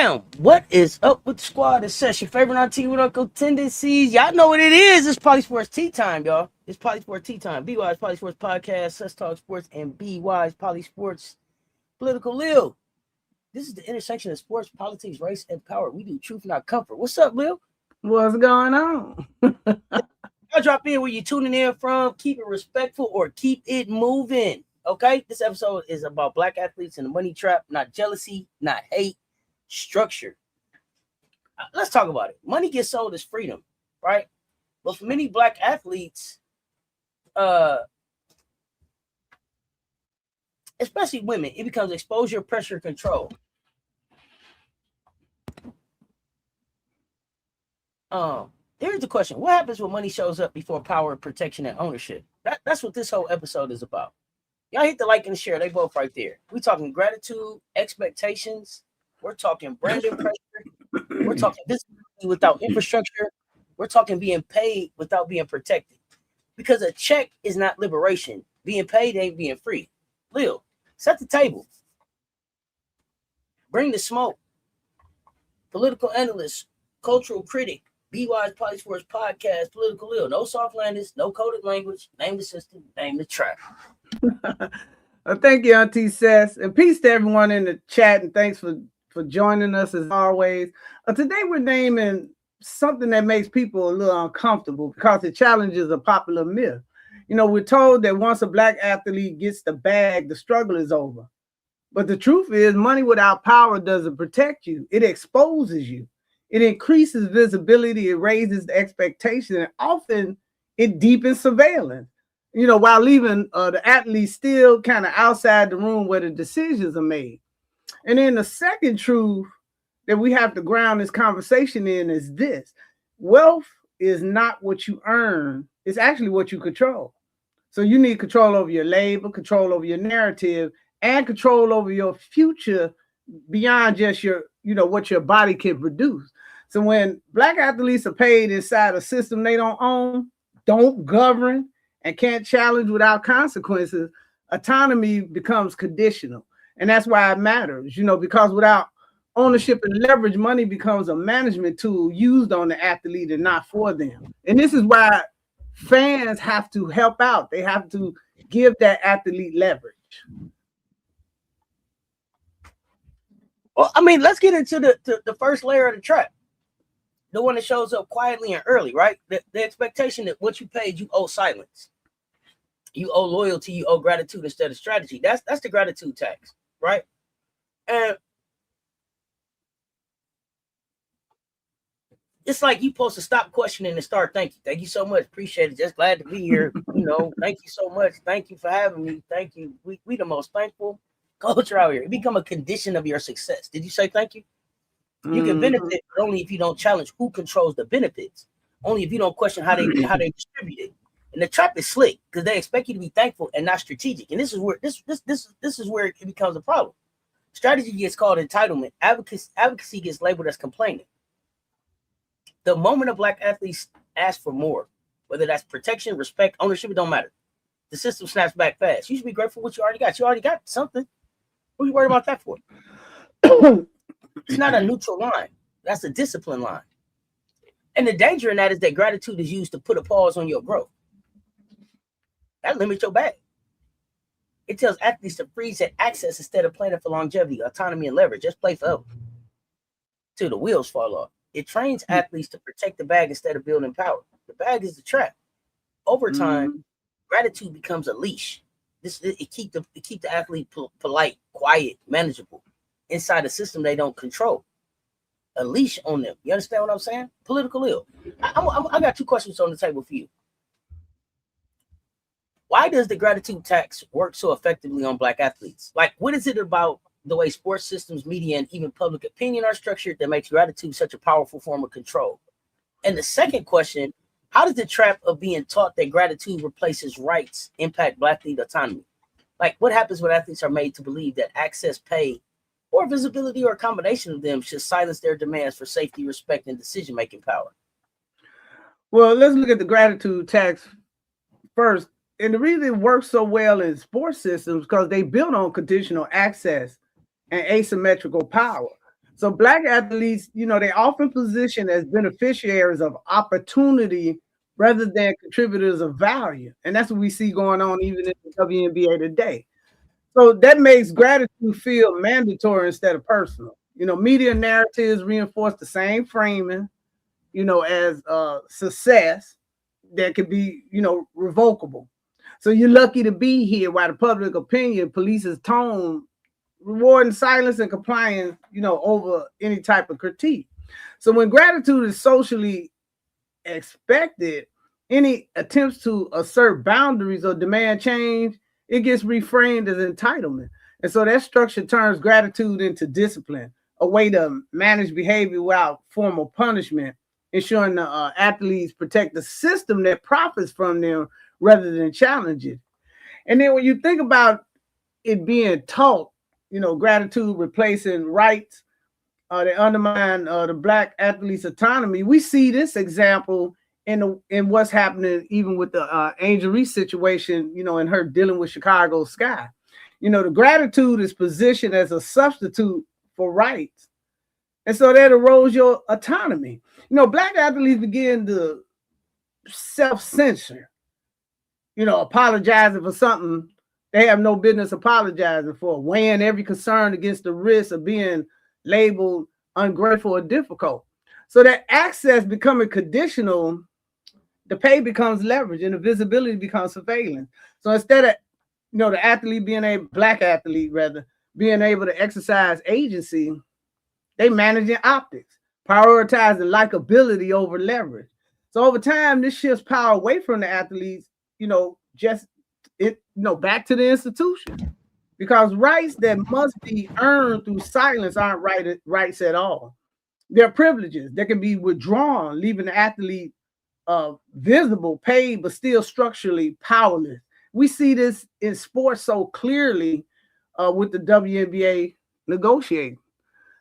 Bam! What is up with the squad? It's Cess, your favorite auntie with Uncle Tendencies. Y'all know what it is. It's PoliSports Tea Time, y'all. It's PoliSports Tea Time. BY's PoliSports Podcast, Cess Talk Sports, and BY's PoliSports Political Lil. This is the intersection of sports, politics, race, and power. We do truth, not comfort. What's up, Lil? What's going on? Y'all drop in where you're tuning in from. Keep it respectful or keep it moving. Okay? This episode is about black athletes and the money trap, not jealousy, not hate. Structure. Let's talk about it. Money gets sold as freedom, right? But for many black athletes, especially women, it becomes exposure, pressure, control. Here's the question: what happens when money shows up before power, protection, and ownership? That's what this whole episode is about. Y'all hit the like and the share. They both right there. We talking gratitude, expectations. We're talking branding pressure. We're talking visibility without infrastructure. We're talking being paid without being protected. Because a check is not liberation. Being paid ain't being free. Lil, set the table. Bring the smoke. Political analyst, cultural critic, BY's PoliSports Podcast, Political Lil. No soft landings, no coded language. Name the system, name the trap. Thank you, Auntie Cess. And peace to everyone in the chat. And thanks for joining us as always. Today we're naming something that makes people a little uncomfortable because it challenges a popular myth. You know, we're told that once a black athlete gets the bag, the struggle is over. But the truth is, money without power doesn't protect you. It exposes you. It increases visibility. It raises the expectation. And often it deepens surveillance, you know, while leaving the athlete still kind of outside the room where the decisions are made. And then the second truth that we have to ground this conversation in is this: wealth is not what you earn, it's actually what you control. So you need control over your labor, control over your narrative, and control over your future beyond just your, you know, what your body can produce. So when black athletes are paid inside a system they don't own, don't govern, and can't challenge without consequences, autonomy becomes conditional. And that's why it matters, you know, because without ownership and leverage, money becomes a management tool used on the athlete and not for them. And this is why fans have to help out. They have to give that athlete leverage. Well, I mean, let's get into the first layer of the trap. The one that shows up quietly and early, right? The expectation that what you paid, you owe silence. You owe loyalty, you owe gratitude instead of strategy. That's the gratitude tax, right? And it's like you supposed to stop questioning and start thanking. Thank you so much. Appreciate it. Just glad to be here. You know, thank you so much. Thank you for having me. Thank you. We the most thankful culture out here. It become a condition of your success. Did you say thank you? You can benefit, but only if you don't challenge who controls the benefits. Only if you don't question how they distribute it. And the trap is slick because they expect you to be thankful and not strategic. And this is where this is where it becomes a problem. Strategy gets called entitlement. Advocacy gets labeled as complaining. The moment a black athlete asks for more, whether that's protection, respect, ownership, it don't matter. The system snaps back fast. You should be grateful for what you already got. You already got something. What are you worried about that for? It's not a neutral line. That's a discipline line. And the danger in that is that gratitude is used to put a pause on your growth. That limits your bag. It tells athletes to freeze at access instead of planning for longevity, autonomy, and leverage. Just play forever till the wheels fall off. It trains athletes to protect the bag instead of building power. The bag is the trap. Over time, gratitude becomes a leash. It keep the athlete polite, quiet, manageable inside a system they don't control. A leash on them. You understand what I'm saying? Political ill. I got two questions on the table for you. Why does the gratitude tax work so effectively on black athletes? Like, what is it about the way sports systems, media, and even public opinion are structured that makes gratitude such a powerful form of control? And the second question, how does the trap of being taught that gratitude replaces rights impact black athlete autonomy? Like, what happens when athletes are made to believe that access, pay, or visibility, or a combination of them should silence their demands for safety, respect, and decision-making power? Well, let's look at the gratitude tax first. And the reason it works so well in sports systems because they build on conditional access and asymmetrical power. So black athletes, they often position as beneficiaries of opportunity rather than contributors of value. And that's what we see going on even in the WNBA today. So that makes gratitude feel mandatory instead of personal. Media narratives reinforce the same framing, as success that could be, revocable. So you're lucky to be here while the public opinion polices tone, rewarding silence and compliance, over any type of critique. So when gratitude is socially expected, any attempts to assert boundaries or demand change, it gets reframed as entitlement. And so that structure turns gratitude into discipline, a way to manage behavior without formal punishment, ensuring the athletes protect the system that profits from them rather than challenge it. And then when you think about it being taught, gratitude replacing rights, that undermine the black athletes' autonomy. We see this example in what's happening even with the Angel Reese situation, in her dealing with Chicago Sky. The gratitude is positioned as a substitute for rights. And so that erodes your autonomy. Black athletes begin to self-censor, apologizing for something they have no business apologizing for, weighing every concern against the risk of being labeled ungrateful or difficult. So that access becoming conditional, the pay becomes leverage and the visibility becomes surveillance. So instead of, the athlete being a black athlete, rather, being able to exercise agency, they managing optics, prioritizing likability over leverage. So over time, this shifts power away from the athletes, back to the institution. Because rights that must be earned through silence aren't rights at all. They're privileges that can be withdrawn, leaving the athlete visible, paid, but still structurally powerless. We see this in sports so clearly with the WNBA negotiating.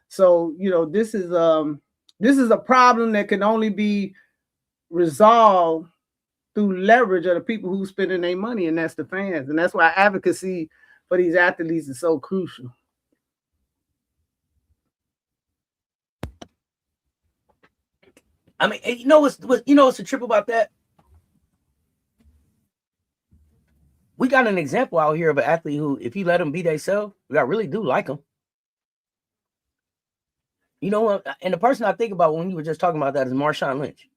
So this is a problem that can only be resolved through leverage of the people who spending their money, and that's the fans. And that's why advocacy for these athletes is so crucial. I mean, what's the trip about that? We got an example out here of an athlete who, if you let them be themselves, I really do like them. And the person I think about when you were just talking about that is Marshawn Lynch.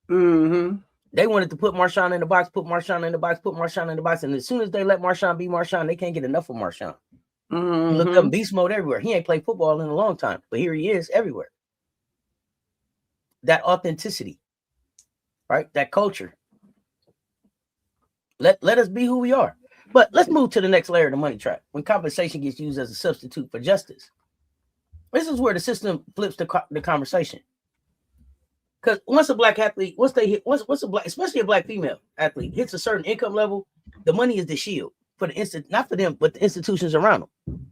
Mm-hmm. They wanted to put Marshawn in the box, put Marshawn in the box, put Marshawn in the box. And as soon as they let Marshawn be Marshawn, they can't get enough of Marshawn. Mm-hmm. He looked up beast mode everywhere. He ain't played football in a long time, but here he is everywhere. That authenticity, right? That culture. Let us be who we are. But let's move to the next layer of the money trap. When compensation gets used as a substitute for justice. This is where the system flips the conversation. Because once a black athlete, once a black, especially a black female athlete, hits a certain income level, the money is the shield for the not for them, but the institutions around them.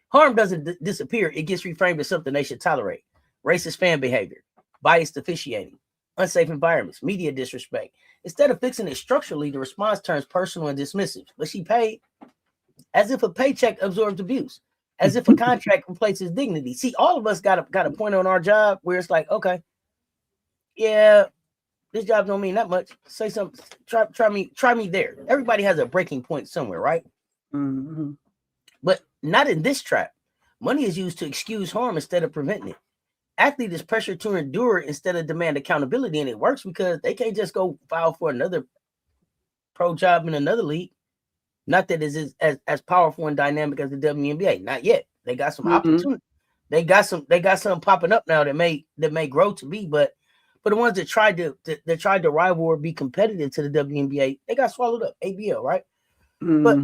Harm doesn't disappear; it gets reframed as something they should tolerate. Racist fan behavior, biased officiating, unsafe environments, media disrespect. Instead of fixing it structurally, the response turns personal and dismissive. But she paid, as if a paycheck absorbs abuse, as if a contract replaces dignity. See, all of us got a point on our job where it's like, okay, yeah, this job don't mean that much. Say something. Try me there. Everybody has a breaking point somewhere, right? Mm-hmm. But not in this trap. Money is used to excuse harm instead of preventing it. Athlete is pressured to endure instead of demand accountability, and it works because they can't just go file for another pro job in another league. Not that it's as powerful and dynamic as the WNBA. Not yet. They got some opportunity. They got something popping up now that may grow to be, but for the ones that tried to rival or be competitive to the WNBA, they got swallowed up. ABL, right? Mm-hmm. But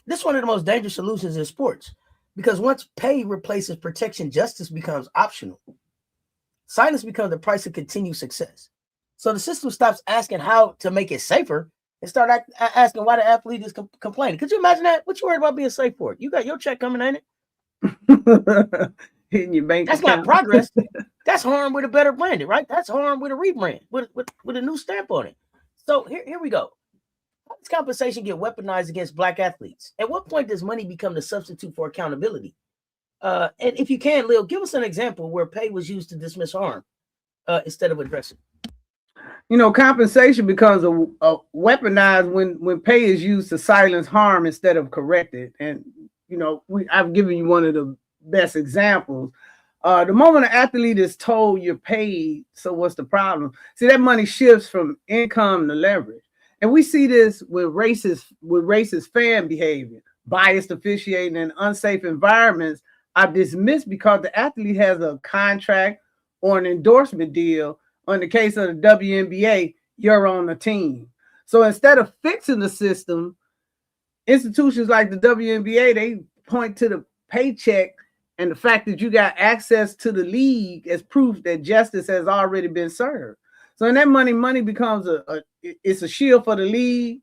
this is one of the most dangerous solutions in sports, because once pay replaces protection, justice becomes optional. Silence becomes the price of continued success. So the system stops asking how to make it safer and start asking why the athlete is complaining. Could you imagine that? What you worried about being safe for? You got your check coming, ain't it? Hitting your bank That's account. not progress. That's harm with a better branding, right? That's harm with a rebrand, with a new stamp on it. So here we go. How does compensation get weaponized against black athletes? At what point does money become the substitute for accountability? And if you can, Lil, give us an example where pay was used to dismiss harm instead of addressing. Compensation becomes a weaponized when pay is used to silence harm instead of correct it. And I've given you one of the best examples. The moment an athlete is told you're paid, so what's the problem? See, that money shifts from income to leverage. And we see this with racist fan behavior, biased officiating, and unsafe environments are dismissed because the athlete has a contract or an endorsement deal. Or in the case of the WNBA, you're on the team. So instead of fixing the system, institutions like the WNBA, they point to the paycheck and the fact that you got access to the league as proof that justice has already been served. So in that money becomes it's a shield for the league,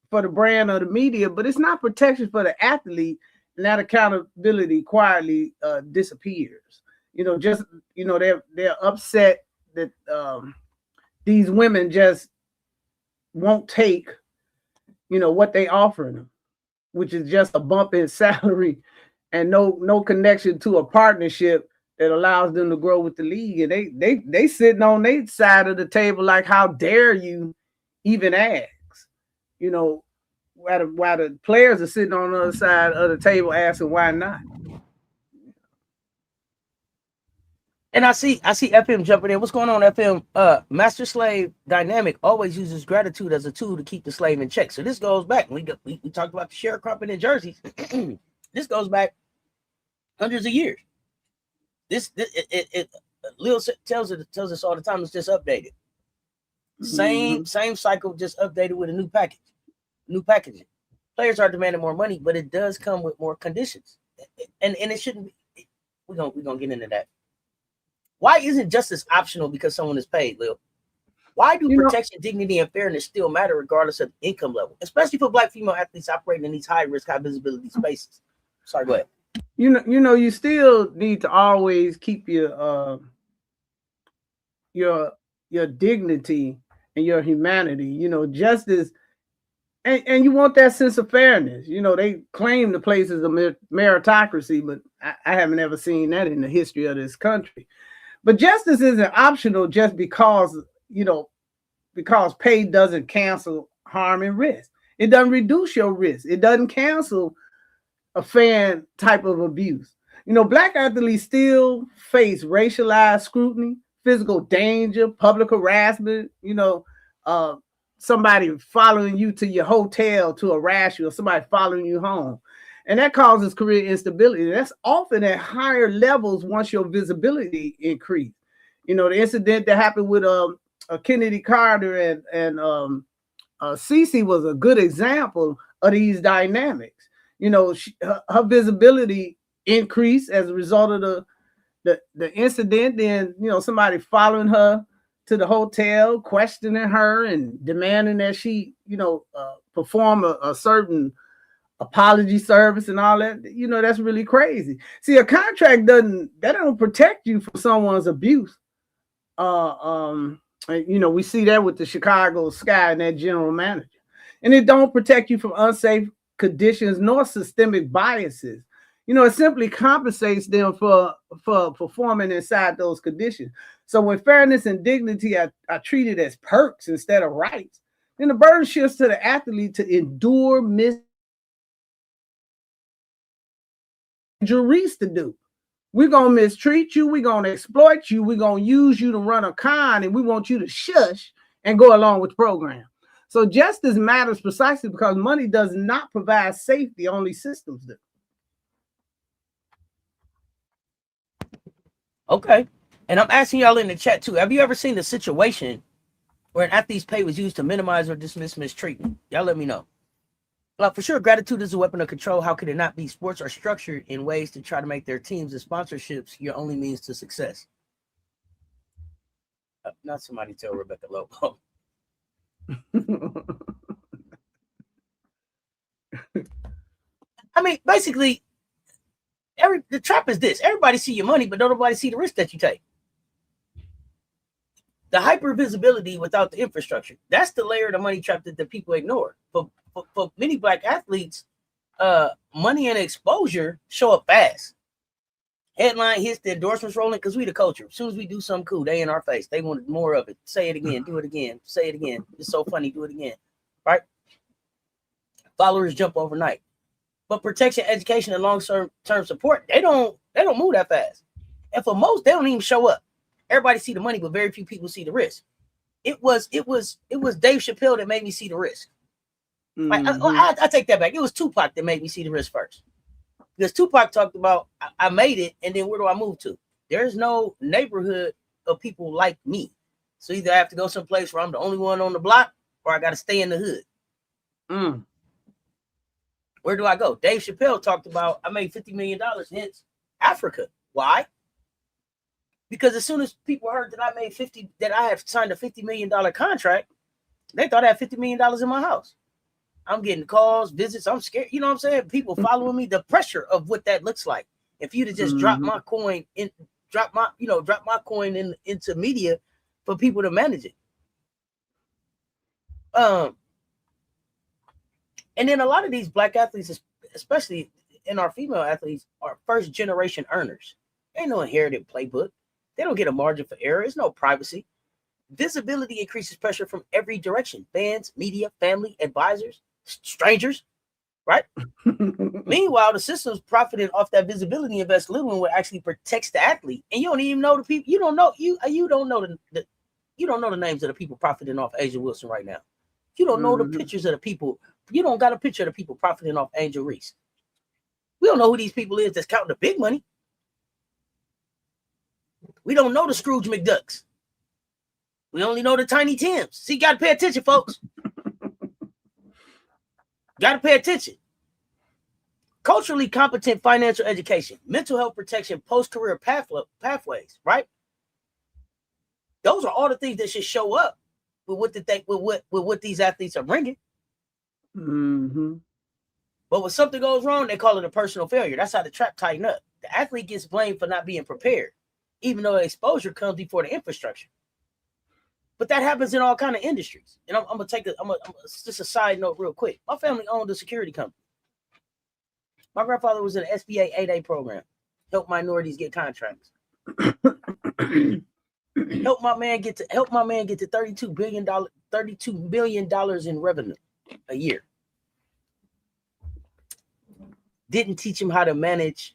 for the brand or the media, but it's not protection for the athlete, and that accountability quietly disappears. They're upset that these women just won't take, what they offering them, which is just a bump in salary and no connection to a partnership that allows them to grow with the league. And they sitting on their side of the table like, how dare you even ask? While the players are sitting on the other side of the table asking why not. And I see FM jumping in. What's going on, FM? Master slave dynamic always uses gratitude as a tool to keep the slave in check. So this goes back. We talked about the sharecropping in jerseys. This goes back hundreds of years. Lil tells us all the time. It's just updated. Same cycle, just updated with a new packaging. Players are demanding more money, but it does come with more conditions, and it shouldn't be. We're gonna get into that. Why isn't justice optional because someone is paid, Lil? Why do protection, dignity, and fairness still matter regardless of income level, especially for Black female athletes operating in these high risk, high visibility spaces? Sorry, go ahead. You still need to always keep your dignity and your humanity. Justice, and you want that sense of fairness. They claim the place is a meritocracy, but I haven't ever seen that in the history of this country. But justice isn't optional just because pay doesn't cancel harm and risk. It doesn't reduce your risk. It doesn't cancel a fan type of abuse. Black athletes still face racialized scrutiny, physical danger, public harassment, somebody following you to your hotel to harass you, or somebody following you home. And that causes career instability. That's often at higher levels once your visibility increase. The incident that happened with Kennedy Carter and Cece was a good example of these dynamics. Her visibility increased as a result of the incident. Then, somebody following her to the hotel, questioning her and demanding that she, perform a certain apology service and all that. That's really crazy. See, a contract don't protect you from someone's abuse. We see that with the Chicago Sky and that general manager. And it don't protect you from unsafe conditions nor systemic biases. It simply compensates them for performing inside those conditions. So when fairness and dignity are treated as perks instead of rights, then the burden shifts to the athlete to endure juries to do. We're going to mistreat you. We're going to exploit you. We're going to use you to run a con, and we want you to shush and go along with the program. So justice matters precisely because money does not provide safety, only systems do. Okay. And I'm asking y'all in the chat too. Have you ever seen a situation where an athlete's pay was used to minimize or dismiss mistreatment? Y'all let me know. For sure, gratitude is a weapon of control. How could it not be? Sports are structured in ways to try to make their teams and sponsorships your only means to success. Not somebody tell Rebecca Lobo. I mean, basically, the trap is this. Everybody see your money, but don't nobody see the risk that you take. The hyper visibility without the infrastructure. That's the layer of the money trap that the people ignore. For many Black athletes, money and exposure show up fast. Headline hits, the endorsements rolling because we the culture. As soon as we do something cool, they in our face. They want more of it. Say it again, do it again, say it again. It's so funny, do it again. Right? Followers jump overnight. But protection, education, and long-term support, they don't move that fast. And for most, they don't even show up. Everybody see the money, but very few people see the risk. It was Dave Chappelle that made me see the risk. I take that back. It was Tupac that made me see the risk first. Because Tupac talked about, I made it, and then where do I move to? There's no neighborhood of people like me. So either I have to go someplace where I'm the only one on the block, or I got to stay in the hood. Where do I go? Dave Chappelle talked about, I made $50 million, hence Africa. Why? Because as soon as people heard that I had signed a $50 million contract, they thought I had $50 million in my house. I'm getting calls, visits. I'm scared. You know what I'm saying? People following me. The pressure of what that looks like. If you'd have just dropped my coin into media for people to manage it. And then a lot of these black athletes, especially in our female athletes, are first generation earners. Ain't no inherited playbook. They don't get a margin for error. There's no privacy. Visibility increases pressure from every direction. Fans, media, family, advisors, strangers, right? Meanwhile, the system's profiting off that visibility, invest little in what actually protects the athlete. And you don't even know the people. You don't know the names of the people profiting off Asia Wilson right now. You don't know the pictures of the people. You don't got a picture of the people profiting off Angel Reese. We don't know who these people is that's counting the big money. We don't know the Scrooge McDucks. We only know the Tiny Tims. See, got to pay attention, folks. Got to pay attention. Culturally competent financial education, mental health protection, post-career pathways, right? Those are all the things that should show up with what these athletes are bringing. But when something goes wrong, they call it a personal failure. That's how the trap tighten up. The athlete gets blamed for not being prepared, even though exposure comes before the infrastructure. But that happens in all kind of industries. And I'm gonna just a side note real quick. My family owned a security company. My grandfather was in the SBA 8A program, help minorities get contracts. help my man get to $32 billion in revenue a year. Didn't teach him how to manage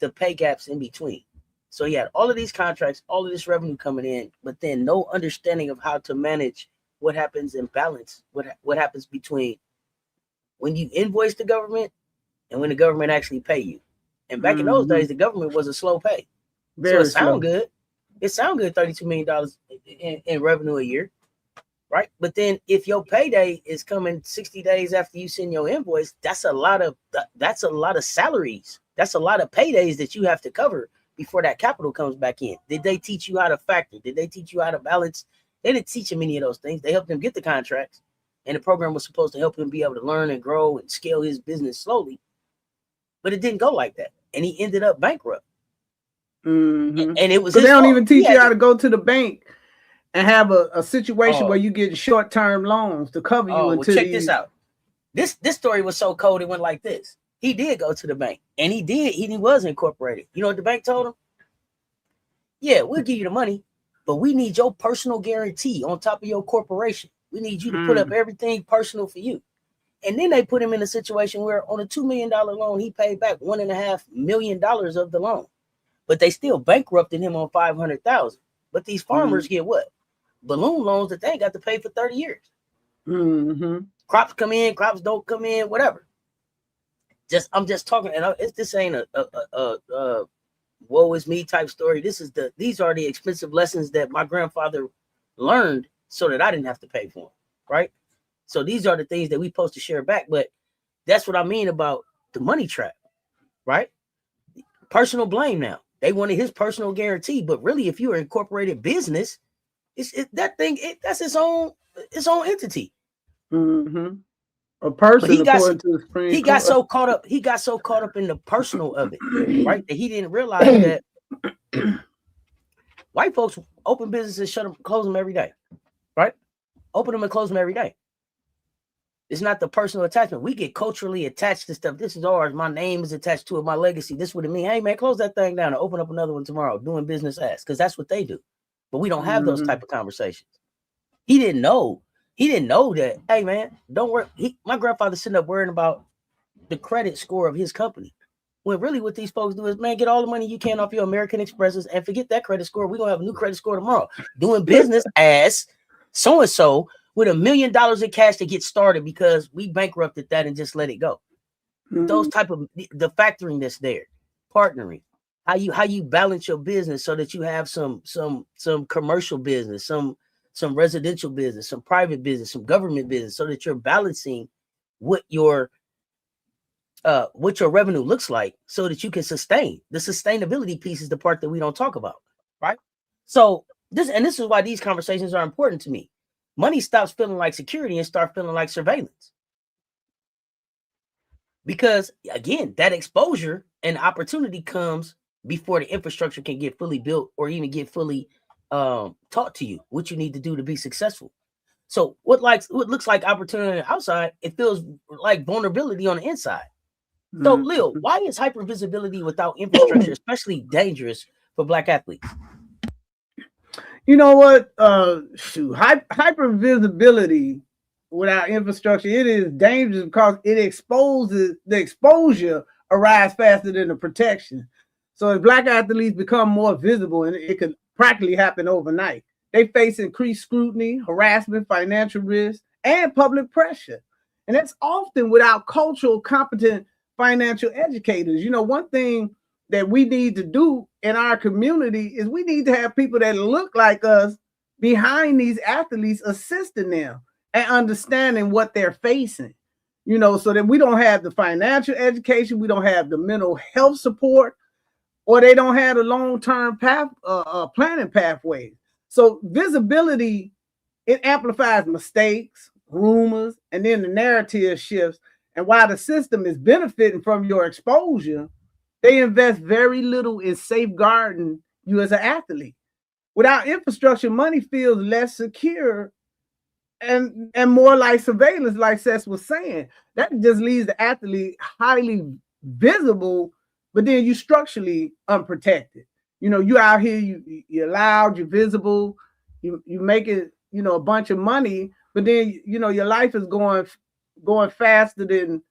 the pay gaps in between. So he had all of these contracts, all of this revenue coming in, but then no understanding of how to manage what happens in balance, what happens between when you invoice the government and when the government actually pay you. And back in those days, the government was a slow pay. So it sound good. It sound good, $32 million in revenue a year, right? But then if your payday is coming 60 days after you send your invoice, that's a lot of salaries. That's a lot of paydays that you have to cover before that capital comes back in. Did they teach you how to factor? Did they teach you how to balance? They didn't teach him any of those things. They helped him get the contracts, and the program was supposed to help him be able to learn and grow and scale his business slowly. But it didn't go like that, and he ended up bankrupt. And it was. But they don't even teach you how to go to the bank and have a situation where you get short-term loans to cover you. Well, check this out. This story was so cold. It went like this. He did go to the bank, and he was incorporated. You know what the bank told him? Yeah, we'll give you the money, but we need your personal guarantee on top of your corporation. We need you to put up everything personal for you. And then they put him in a situation where on a $2 million loan, he paid back $1.5 million of the loan, but they still bankrupted him on $500,000. But these farmers get what? Balloon loans that they ain't got to pay for 30 years. Crops come in, crops don't come in, whatever. I'm just talking, and this ain't a woe is me type story. These are the expensive lessons that my grandfather learned so that I didn't have to pay for them, right? So these are the things that we supposed to share back. But that's what I mean about the money trap, right? Personal blame now. They wanted his personal guarantee, but really, if you're an incorporated business, that's its own entity. A person, he got so caught up in the personal of it, right? That he didn't realize that white folks open businesses, shut them, close them every day, right? Open them and close them every day. It's not the personal attachment. We get culturally attached to stuff. This is ours. My name is attached to it. My legacy. This would mean, hey man, close that thing down and open up another one tomorrow. Doing business as, because that's what they do. But we don't have those type of conversations. He didn't know. He didn't know that. Hey man, don't worry. My grandfather sitting up worrying about the credit score of his company. When really what these folks do is, man, get all the money you can off your American Expresses and forget that credit score. We're gonna have a new credit score tomorrow. Doing business as so and so with $1 million in cash to get started because we bankrupted that and just let it go. Those type of the factoring that's there, partnering, how you balance your business so that you have some commercial business, some residential business, some private business, some government business, so that you're balancing what your revenue looks like so that you can sustain. The sustainability piece is the part that we don't talk about, right? So this is why these conversations are important to me. Money stops feeling like security and starts feeling like surveillance. Because again, that exposure and opportunity comes before the infrastructure can get fully built or even get fully taught to you what you need to do to be successful. So what looks like opportunity on the outside, it feels like vulnerability on the inside. So Lil, why is hypervisibility without infrastructure especially dangerous for Black athletes? You know what? Hypervisibility without infrastructure, it is dangerous because it exposes the exposure arrives faster than the protection. So as Black athletes become more visible, and it could practically happen overnight, they face increased scrutiny, harassment, financial risk, and public pressure. And that's often without cultural competent financial educators. You know, one thing that we need to do in our community is we need to have people that look like us behind these athletes, assisting them and understanding what they're facing, you know, so that we don't have the financial education, we don't have the mental health support, or they don't have the long-term planning pathways. So visibility, it amplifies mistakes, rumors, and then the narrative shifts. And while the system is benefiting from your exposure, they invest very little in safeguarding you as an athlete. Without infrastructure, money feels less secure and more like surveillance, like Cess was saying. That just leaves the athlete highly visible, but then you structurally unprotected. You know, you out here, you're loud, you're visible, you make it, you know, a bunch of money, but then, you know, your life is going faster than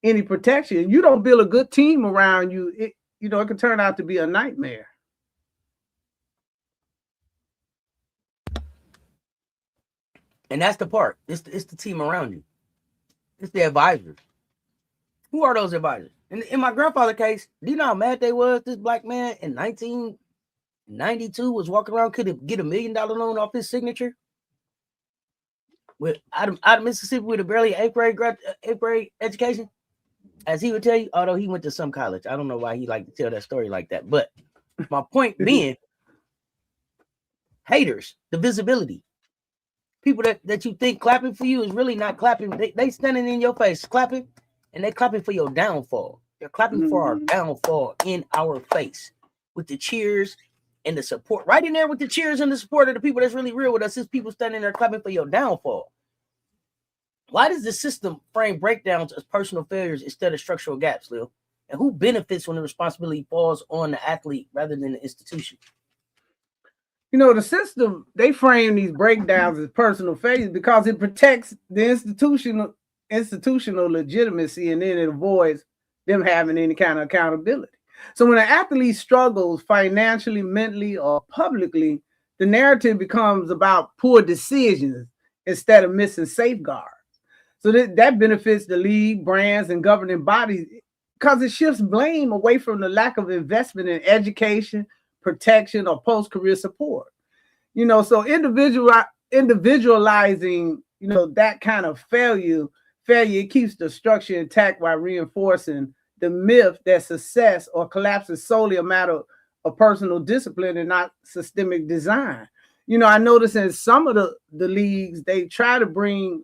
any protection. You don't build a good team around you, it can turn out to be a nightmare. And that's the part. It's the team around you. It's the advisors. Who are those advisors? In my grandfather's case, do you know how mad they was? This Black man in 1992 was walking around, could get $1 million loan off his signature. Out of Mississippi with a barely eighth grade education. As he would tell you, although he went to some college. I don't know why he liked to tell that story like that. But my point being, haters, the visibility. People that you think clapping for you is really not clapping. They standing in your face clapping, and they clapping for your downfall. They're clapping for our downfall in our face with the cheers and the support. Right in there with the cheers and the support of the people that's really real with us is people standing there clapping for your downfall. Why does the system frame breakdowns as personal failures instead of structural gaps, Lil? And who benefits when the responsibility falls on the athlete rather than the institution? You know, the system, they frame these breakdowns as personal failures because it protects the institutional legitimacy, and then it avoids them having any kind of accountability. So when an athlete struggles financially, mentally, or publicly, the narrative becomes about poor decisions instead of missing safeguards. So that benefits the league, brands, and governing bodies because it shifts blame away from the lack of investment in education, protection, or post-career support. You know, so individualizing, you know, that kind of failure, it keeps the structure intact while reinforcing the myth that success or collapse is solely a matter of personal discipline and not systemic design. You know, I noticed in some of the leagues, they try to bring,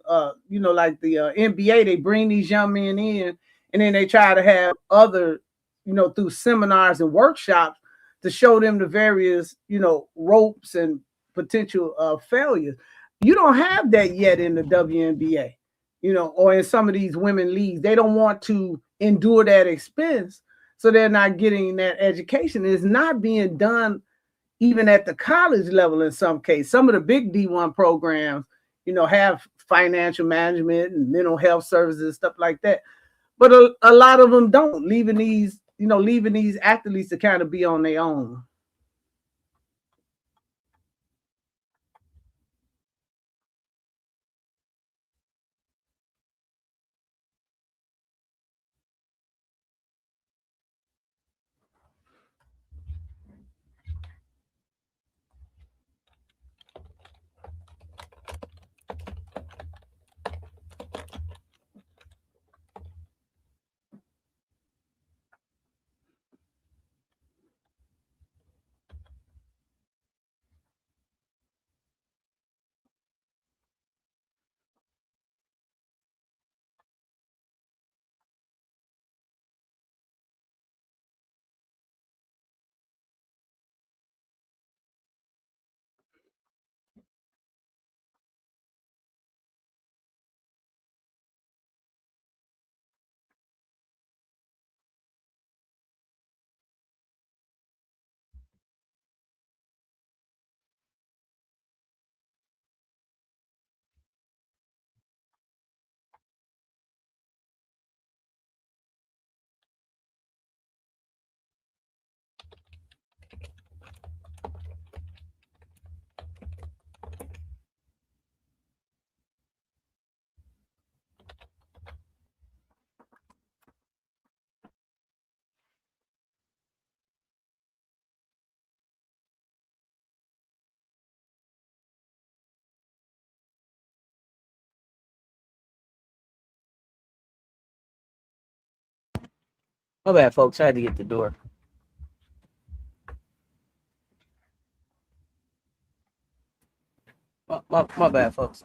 you know, like the NBA, they bring these young men in, and then they try to have other, you know, through seminars and workshops to show them the various, you know, ropes and potential failures. You don't have that yet in the WNBA. or in some of these women leagues, they don't want to endure that expense. So they're not getting that education. It's not being done even at the college level in some cases. Some of the big D1 programs, have financial management and mental health services and stuff like that. But a lot of them don't, leaving these athletes to kind of be on their own. My bad, folks. I had to get the door. My bad, folks.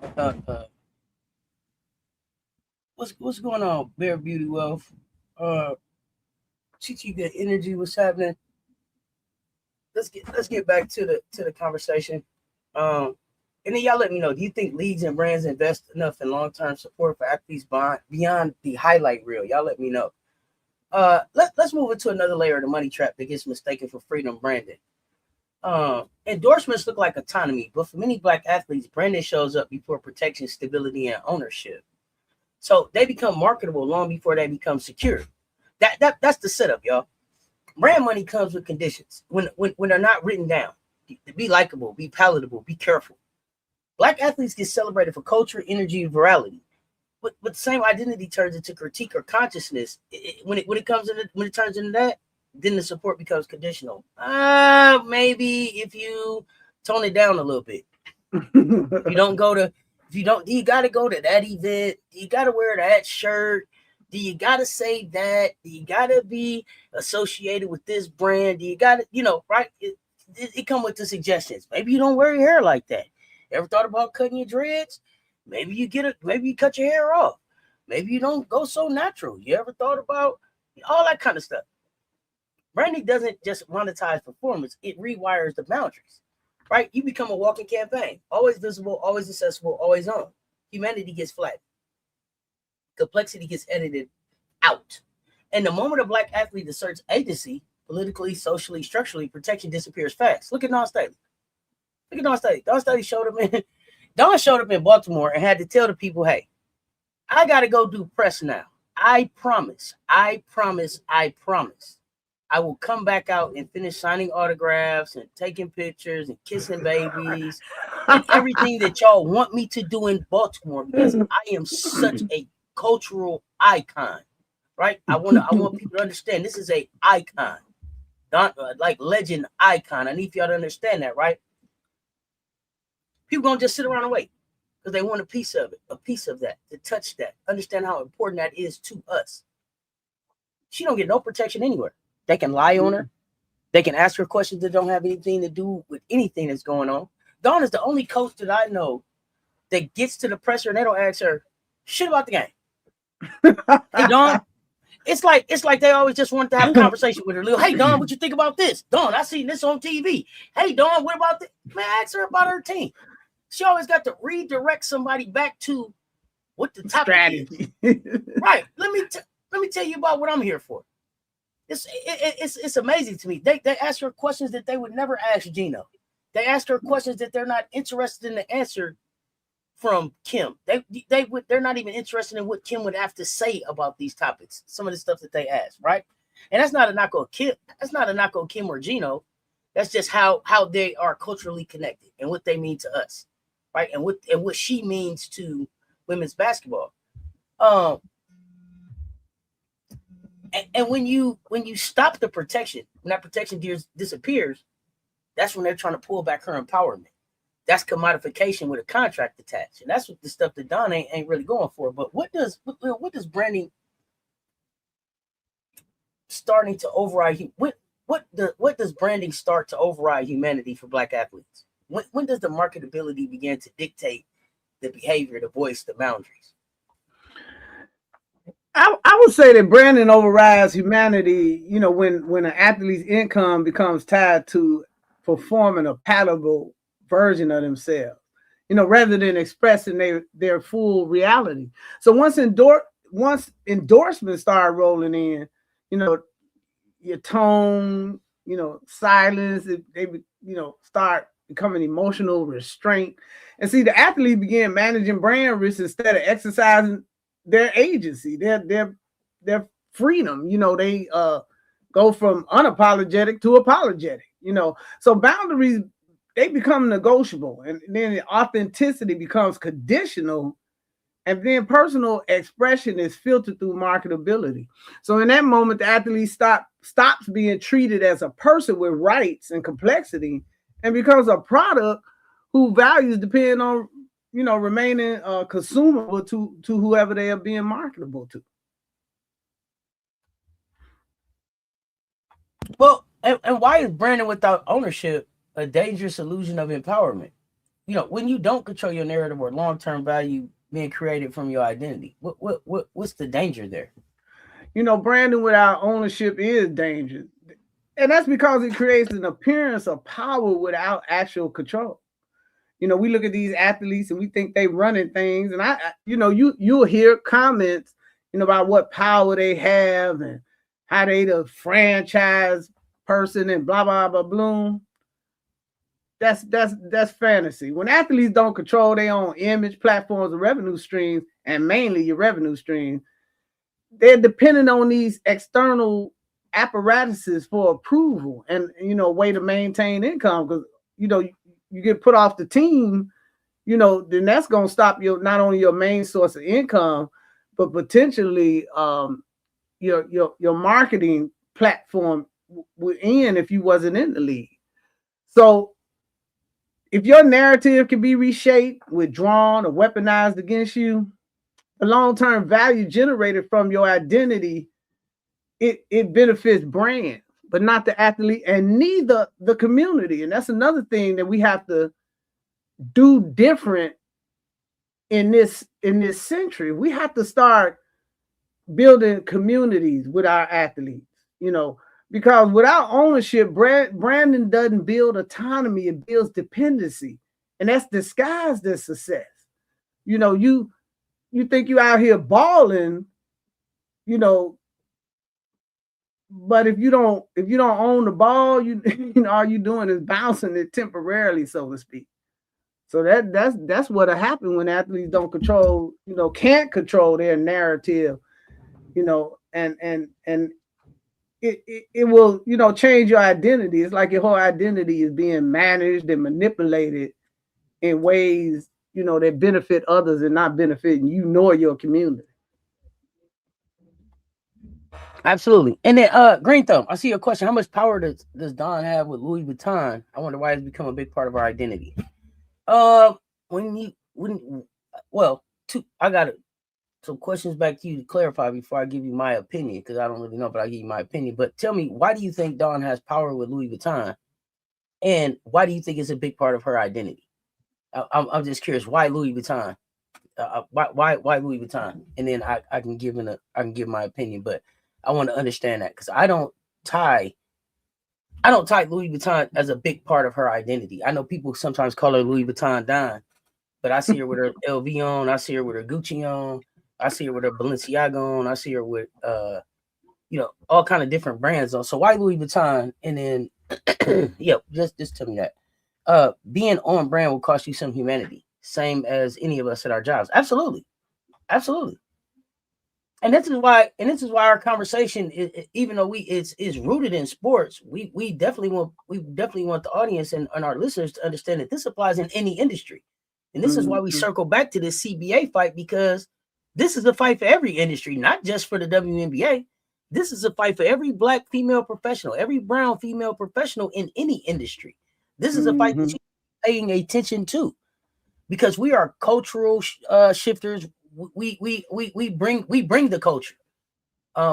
What's going on, Bear Beauty Wealth? Chichi, good energy. What's happening? Let's get back to the conversation. And then y'all let me know. Do you think leagues and brands invest enough in long-term support for athletes beyond the highlight reel? Y'all let me know. Let's move into another layer of the money trap that gets mistaken for freedom branding. Endorsements look like autonomy, but for many Black athletes, branding shows up before protection, stability, and ownership. So they become marketable long before they become secure. That's the setup, y'all. Brand money comes with conditions when they're not written down. Be likable, be palatable, be careful. Black athletes get celebrated for culture, energy, and virality. But the same identity turns into critique or consciousness. When it turns into that, then the support becomes conditional. Maybe if you tone it down a little bit. Do you gotta go to that event? Do you gotta wear that shirt? Do you gotta say that? Do you gotta be associated with this brand? Do you gotta, right? It come with the suggestions. Maybe you don't wear your hair like that. Ever thought about cutting your dreads? Maybe you cut your hair off. Maybe you don't go so natural. You ever thought about all that kind of stuff? Branding doesn't just monetize performance, it rewires the boundaries, right? You become a walking campaign, always visible, always accessible, always on. Humanity gets flat. Complexity gets edited out. And the moment a Black athlete asserts agency, politically, socially, structurally, protection disappears fast. Look at Don Staley. Don Staley showed up in Baltimore and had to tell the people, hey, I got to go do press now. I promise. I will come back out and finish signing autographs and taking pictures and kissing babies and everything that y'all want me to do in Baltimore because I am such a cultural icon, right? I want people to understand this is a icon, like legend icon. I need y'all to understand that, right? People gonna just sit around and wait because they want a piece of that, to touch that, understand how important that is to us. She don't get no protection anywhere. They can lie on her. They can ask her questions that don't have anything to do with anything that's going on. Dawn is the only coach that I know that gets to the presser and they don't ask her shit about the game. Hey, Dawn. It's like they always just want to have a conversation with her. Hey, Dawn, what you think about this? Dawn, I seen this on TV. Hey, Dawn, what about this? Man, ask her about her team. She always got to redirect somebody back to what the topic strategy is. Right. Let me tell you about what I'm here for. It's amazing to me. They ask her questions that they would never ask Gino. They ask her questions that they're not interested in the answer from Kim. They're not even interested in what Kim would have to say about these topics. Some of the stuff that they ask, right? And that's not a knock on Kim. That's not a knock on Kim or Gino. That's just how they are culturally connected and what they mean to us, right? And what she means to women's basketball. And when you stop the protection, when that protection disappears, that's when they're trying to pull back her empowerment. That's commodification with a contract attached, and that's what the stuff that Don ain't really going for. But what does branding starting to override? What does branding start to override humanity for Black athletes? When does the marketability begin to dictate the behavior, the voice, the boundaries? I would say that branding overrides humanity, when an athlete's income becomes tied to performing a palatable version of themselves, rather than expressing their full reality. So once endorsements start rolling in, your tone, silence, they start becoming emotional restraint. And see, the athlete began managing brand risks instead of exercising their agency, their freedom. They go from unapologetic to apologetic. So boundaries, they become negotiable, and then the authenticity becomes conditional, and then personal expression is filtered through marketability. So in that moment, the athlete stops being treated as a person with rights and complexity, and becomes a product whose values depend on remaining consumable to whoever they are being marketable to. Well, and why is branding without ownership a dangerous illusion of empowerment? When you don't control your narrative or long-term value being created from your identity, what's the danger there? Branding without ownership is dangerous, and that's because it creates an appearance of power without actual control. We look at these athletes and we think they running things, and you'll hear comments, about what power they have and how they the franchise person and blah blah blah bloom. That's fantasy. When athletes don't control their own image, platforms, and revenue streams, and mainly your revenue stream, they're dependent on these external apparatuses for approval and way to maintain income. Because you get put off the team, then that's going to stop not only your main source of income, but potentially your marketing platform would end if you wasn't in the league. So if your narrative can be reshaped, withdrawn, or weaponized against you, the long-term value generated from your identity, it benefits brands, but not the athlete, and neither the community. And that's another thing that we have to do different in this century. We have to start building communities with our athletes, because without ownership, branding doesn't build autonomy, it builds dependency. And that's disguised as success. You think you out here balling, but if you don't own the ball, all you doing is bouncing it temporarily, so to speak. So that's what'll happen when athletes don't control, can't control their narrative, and it will, change your identity. It's like your whole identity is being managed and manipulated in ways, that benefit others and not benefiting you nor your community. Absolutely. And then Green Thumb, I see your question. How much power does Don have with Louis Vuitton? I wonder why it's become a big part of our identity. I got some questions back to you to clarify before I give you my opinion, because I don't really know, but I'll give you my opinion. But tell me, why do you think Dawn has power with Louis Vuitton? And why do you think it's a big part of her identity? I'm just curious, why Louis Vuitton? Why Louis Vuitton? And then I can give my opinion, but I want to understand that, because I don't tie Louis Vuitton as a big part of her identity. I know people sometimes call her Louis Vuitton Don, but I see her with her LV on. I see her with her Gucci on. I see her with her Balenciaga on. I see her with all kind of different brands on. So why Louis Vuitton? And then just tell me that. Being on brand will cost you some humanity, same as any of us at our jobs. Absolutely. And this is why our conversation, even though is rooted in sports, we definitely want the audience and our listeners to understand that this applies in any industry. And this is why we circle back to this CBA fight, because this is a fight for every industry, not just for the WNBA. This is a fight for every Black female professional, every brown female professional in any industry. This is a fight that you're paying attention to, because we are cultural shifters. We bring the culture.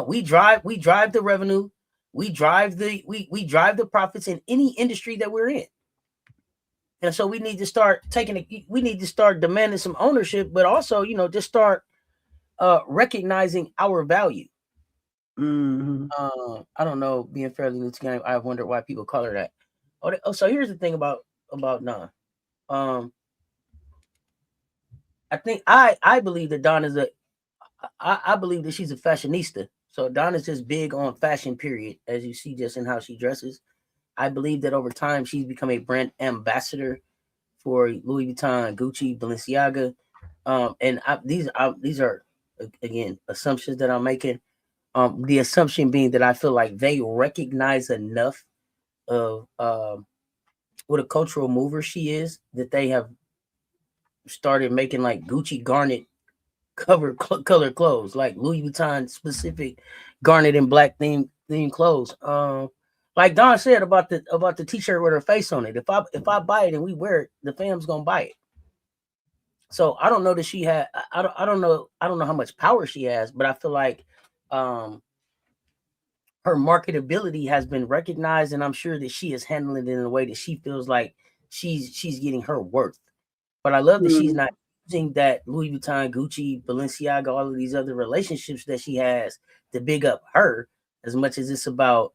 We drive the revenue. We drive the profits in any industry that we're in. And so we need to start demanding some ownership, but also, just start recognizing our value. I don't know, being fairly new to the game, I wonder why people call her that. So here's the thing about Dawn. I believe that Dawn is I believe that she's a fashionista. So Dawn is just big on fashion, period, as you see just in how she dresses. I believe that over time she's become a brand ambassador for Louis Vuitton, Gucci, Balenciaga. And these are, again, assumptions that I'm making. The assumption being that I feel like they recognize enough of what a cultural mover she is, that they have started making like Gucci garnet color clothes, like Louis Vuitton specific garnet and black theme clothes. Like Don said about the t-shirt with her face on it. If I buy it and we wear it, the fam's gonna buy it. So I don't know that she had. I don't know how much power she has, but I feel like her marketability has been recognized, and I'm sure that she is handling it in a way that she feels like she's getting her worth. But I love that she's not using that Louis Vuitton, Gucci, Balenciaga, all of these other relationships that she has to big up her, as much as it's about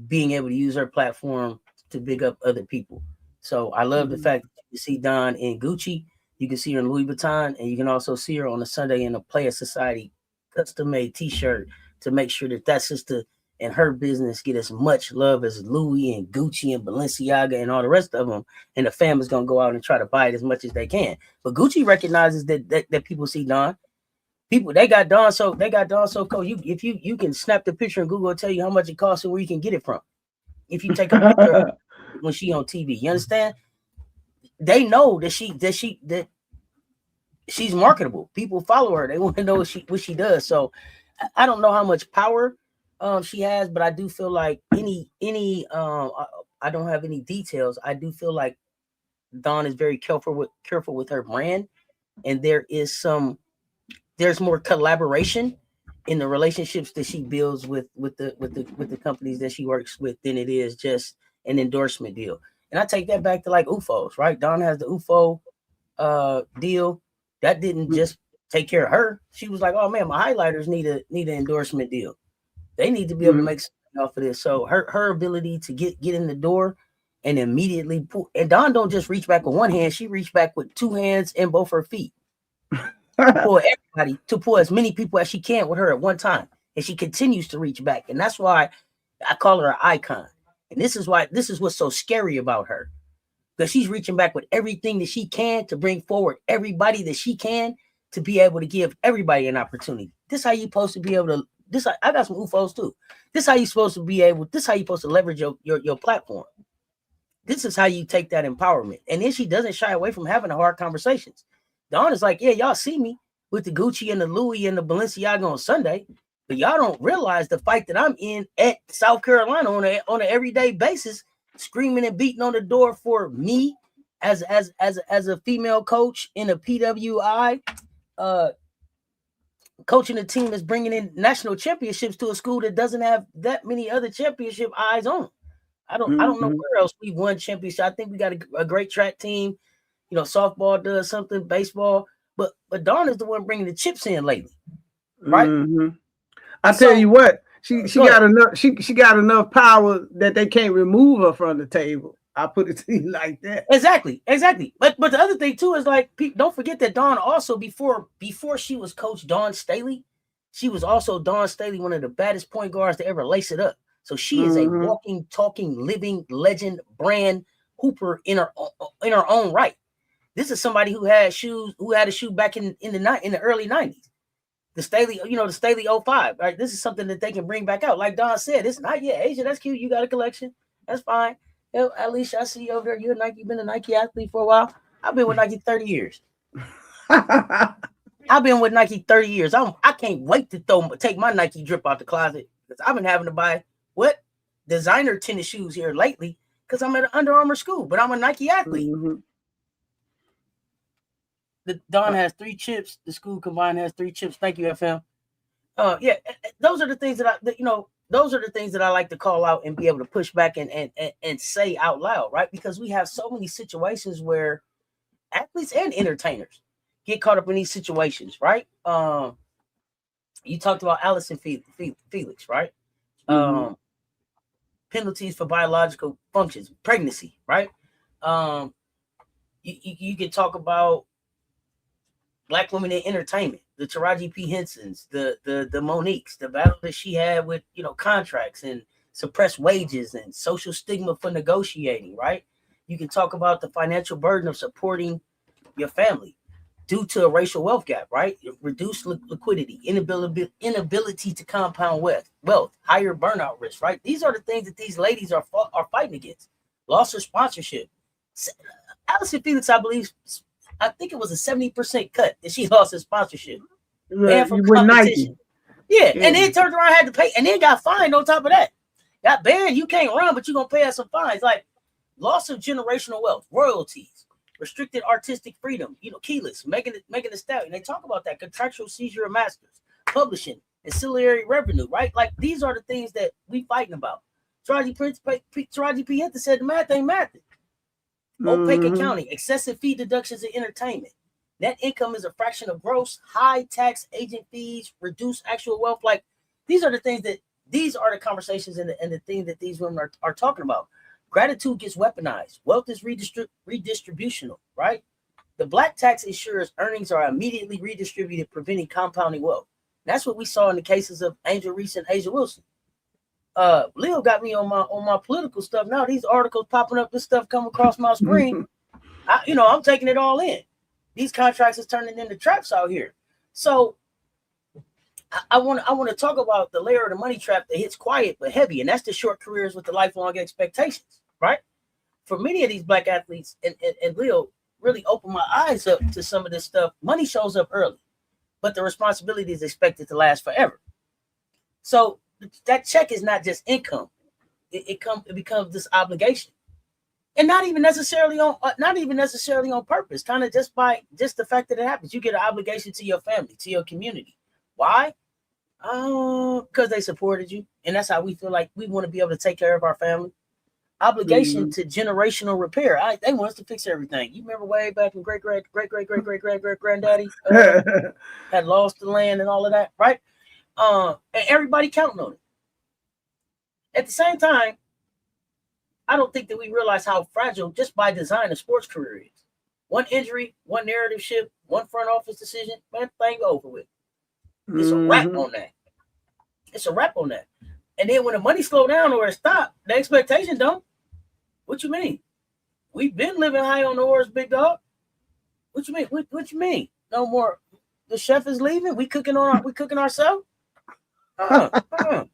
being able to use her platform to big up other people. So I love the fact that you see Dawn in Gucci, you can see her in Louis Vuitton, and you can also see her on a Sunday in a Player Society custom-made t-shirt to make sure that sister and her business get as much love as Louis and Gucci and Balenciaga and all the rest of them. And the family's gonna go out and try to buy it as much as they can. But Gucci recognizes that people see Dawn. They got Dawn so cool. If you can snap the picture and Google will tell you how much it costs and where you can get it from. If you take a picture when she on TV, you understand? They know that she's marketable. People follow her. They want to know what she does. So I don't know how much power she has, but I do feel like I don't have any details. I do feel like Dawn is very careful with her brand, and there's more collaboration in the relationships that she builds with the companies that she works with than it is just an endorsement deal. And I take that back to like UFOs, right? Dawn has the UFO deal that didn't just take care of her. She was like, oh man, my highlighters need an endorsement deal. They need to be able to make something off of this. So her ability to get in the door and immediately pull, and Dawn don't just reach back with one hand, she reached back with two hands and both her feet. To pull as many people as she can with her at one time. And she continues to reach back. And that's why I call her an icon. And this is what's so scary about her. Because she's reaching back with everything that she can to bring forward everybody that she can to be able to give everybody an opportunity. This is how you're supposed to be able to. I got some UFOs too. This is how you're supposed to leverage your platform. This is how you take that empowerment. And then she doesn't shy away from having the hard conversations. Dawn is like, yeah, y'all see me with the Gucci and the Louis and the Balenciaga on Sunday, but y'all don't realize the fight that I'm in at South Carolina on an everyday basis, screaming and beating on the door for me as a female coach in a PWI, coaching a team that's bringing in national championships to a school that doesn't have that many other championship eyes on. I don't know where else we won championship. I think we got a great track team. You know, softball does something, baseball, but Dawn is the one bringing the chips in lately, right? I tell you what, she got enough. She got enough power that they can't remove her from the table. I put it to you like that. Exactly. But the other thing too is like, don't forget that Dawn also before she was Coach Dawn Staley, she was also Dawn Staley, one of the baddest point guards to ever lace it up. So she is a walking, talking, living legend, brand hooper in her own right. This is somebody who had a shoe back in the early 90s. The Staley, the Staley 05, right? This is something that they can bring back out. Like Don said, it's not yet. Asia, that's cute. You got a collection. That's fine. At least I see you over there. You've been a Nike athlete for a while. I've been with Nike 30 years. I've been with Nike 30 years. I can't wait to take my Nike drip out the closet because I've been having to buy designer tennis shoes here lately because I'm at an Under Armour school, but I'm a Nike athlete. The Don has 3 chips. The school combined has 3 chips. Thank you, FM. Those are the things those are the things that I like to call out and be able to push back and say out loud, right? Because we have so many situations where athletes and entertainers get caught up in these situations, right? You talked about Allison Felix, right? Penalties for biological functions, pregnancy, right? You can talk about Black women in entertainment, the Taraji P. Hensons, the Moniques, the battle that she had with, contracts and suppressed wages and social stigma for negotiating, right? You can talk about the financial burden of supporting your family due to a racial wealth gap, right? Reduced liquidity, inability to compound wealth, higher burnout risk, right? These are the things that these ladies are fighting against. Loss of sponsorship. Allison Felix, I think it was a 70% cut that she lost his sponsorship. Banned from competition. Yeah, and then turned around, had to pay, and then got fined on top of that. Got banned, you can't run, but you're going to pay us some fines. Like loss of generational wealth, royalties, restricted artistic freedom, keyless, making a stallion. They talk about that, contractual seizure of masters, publishing, ancillary revenue, right? Like these are the things that we fighting about. Taraji P. Henson said the math ain't math. Opaque accounting, excessive fee deductions in entertainment. Net income is a fraction of gross, high tax agent fees, reduced actual wealth. Like these are the conversations and the things that these women are talking about. Gratitude gets weaponized. Wealth is redistributional, right? The black tax ensures earnings are immediately redistributed, preventing compounding wealth. That's what we saw in the cases of Angel Reese and Asia Wilson. Leo got me on my political stuff. Now these articles popping up, this stuff come across my screen. I'm taking it all in. These contracts is turning into traps out here. So I want to talk about the layer of the money trap that hits quiet but heavy, and that's the short careers with the lifelong expectations, right? For many of these black athletes, and Leo really opened my eyes up to some of this stuff. Money shows up early, but the responsibility is expected to last forever. So that check is not just income; it becomes this obligation, and not even necessarily on purpose. Kind of just by the fact that it happens, you get an obligation to your family, to your community. Why? Because they supported you, and that's how we feel like we want to be able to take care of our family. Obligation to generational repair. They want us to fix everything. You remember way back in great granddaddy had lost the land and all of that, right? And everybody counting on it. At the same time, I don't think that we realize how fragile, just by design, a sports career is. One injury, one narrative shift, one front office decision, man, thing over with. It's a wrap on that. It's a wrap on that. And then when the money slow down or it stop, the expectation don't. What you mean? We've been living high on the horse, big dog. What you mean? What you mean? No more. The chef is leaving. We cooking ourselves. The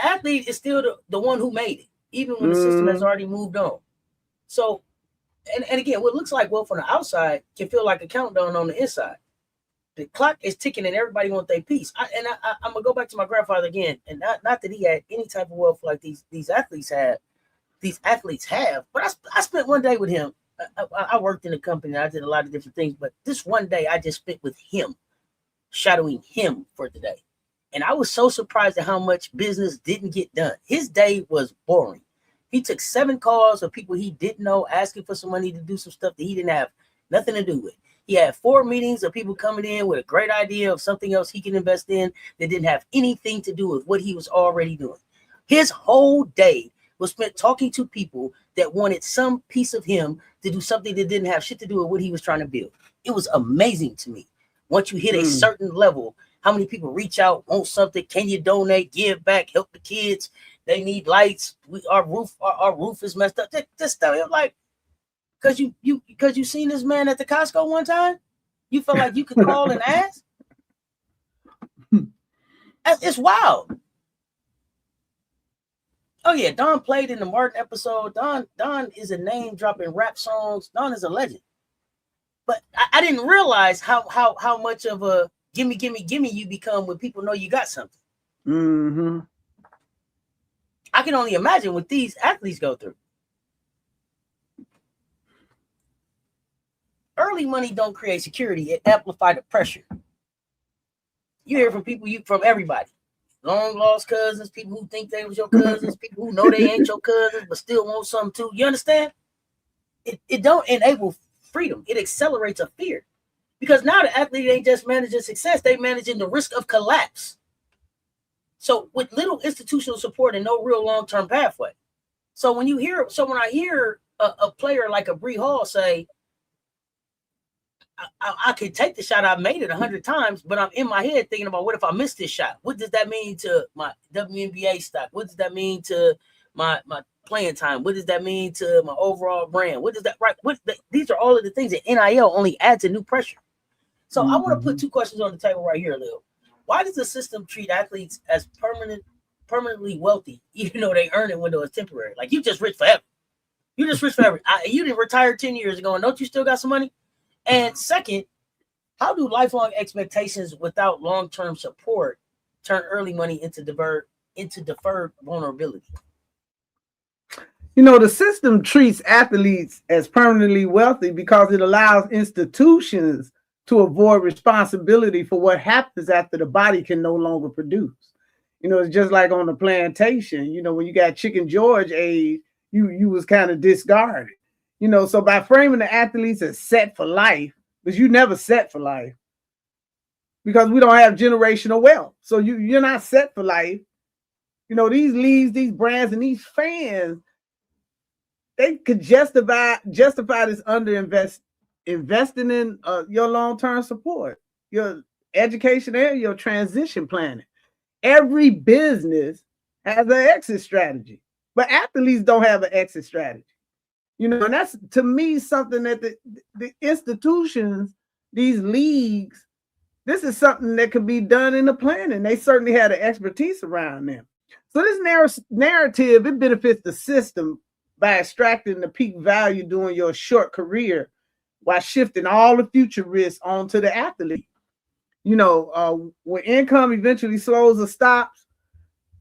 athlete is still the one who made it, even when the system has already moved on. So, and again, what looks like wealth on the outside can feel like a countdown on the inside. The clock is ticking and everybody wants their piece. I'm gonna go back to my grandfather again, and not that he had any type of wealth like these athletes have. These athletes have, but I spent one day with him. I worked in a company. I did a lot of different things, but this one day I just spent with him, shadowing him for the day. And I was so surprised at how much business didn't get done. His day was boring. He took 7 calls of people he didn't know, asking for some money to do some stuff that he didn't have nothing to do with. He had 4 meetings of people coming in with a great idea of something else he can invest in that didn't have anything to do with what he was already doing. His whole day was spent talking to people that wanted some piece of him to do something that didn't have shit to do with what he was trying to build. It was amazing to me. Once you hit a certain level, how many people reach out, want something? Can you donate, give back, help the kids? They need lights. Our roof is messed up. This stuff. It like, because you seen this man at the Costco one time, you felt like you could call and ask. It's wild. Oh yeah, Don played in the Martin episode. Don is a name dropping rap songs. Don is a legend. But I didn't realize how much of a gimme you become when people know you got something. Mm-hmm. I can only imagine what these athletes go through. Early money don't create security; it amplifies the pressure. You hear from people, from everybody. Long lost cousins, people who think they was your cousins, people who know they ain't your cousins, but still want something too. You understand? It don't enable freedom. It accelerates a fear. Because now the athlete ain't just managing success, they managing the risk of collapse. So with little institutional support and no real long-term pathway. So when I hear a player like a Bree Hall say, I could take the shot. I've made it 100 times, but I'm in my head thinking about, what if I miss this shot? What does that mean to my WNBA stock? What does that mean to my playing time? What does that mean to my overall brand? What does that these are all of the things that NIL only adds a new pressure. So I want to put two questions on the table right here, Lil. Why does the system treat athletes as permanently wealthy, even though they earn it window is temporary? Like, you just rich forever. You just rich forever. You didn't retire 10 years ago, and don't you still got some money? And second, how do lifelong expectations without long-term support turn early money into deferred vulnerability? You know, the system treats athletes as permanently wealthy because it allows institutions to avoid responsibility for what happens after the body can no longer produce. You know, it's just like on the plantation. You know, when you got Chicken George age, you was kind of discarded. You know, so by framing the athletes as set for life, because you never set for life, because we don't have generational wealth. So you're not set for life. You know, these leagues, these brands, and these fans, they could justify this investing in your long-term support, your education, and your transition planning. Every business has an exit strategy, but athletes don't have an exit strategy. You know, and that's, to me, something that the institutions, these leagues, this is something that could be done in the planning. They certainly had the expertise around them. So this narrative, it benefits the system by extracting the peak value during your short career while shifting all the future risks onto the athlete. You know, when income eventually slows or stops,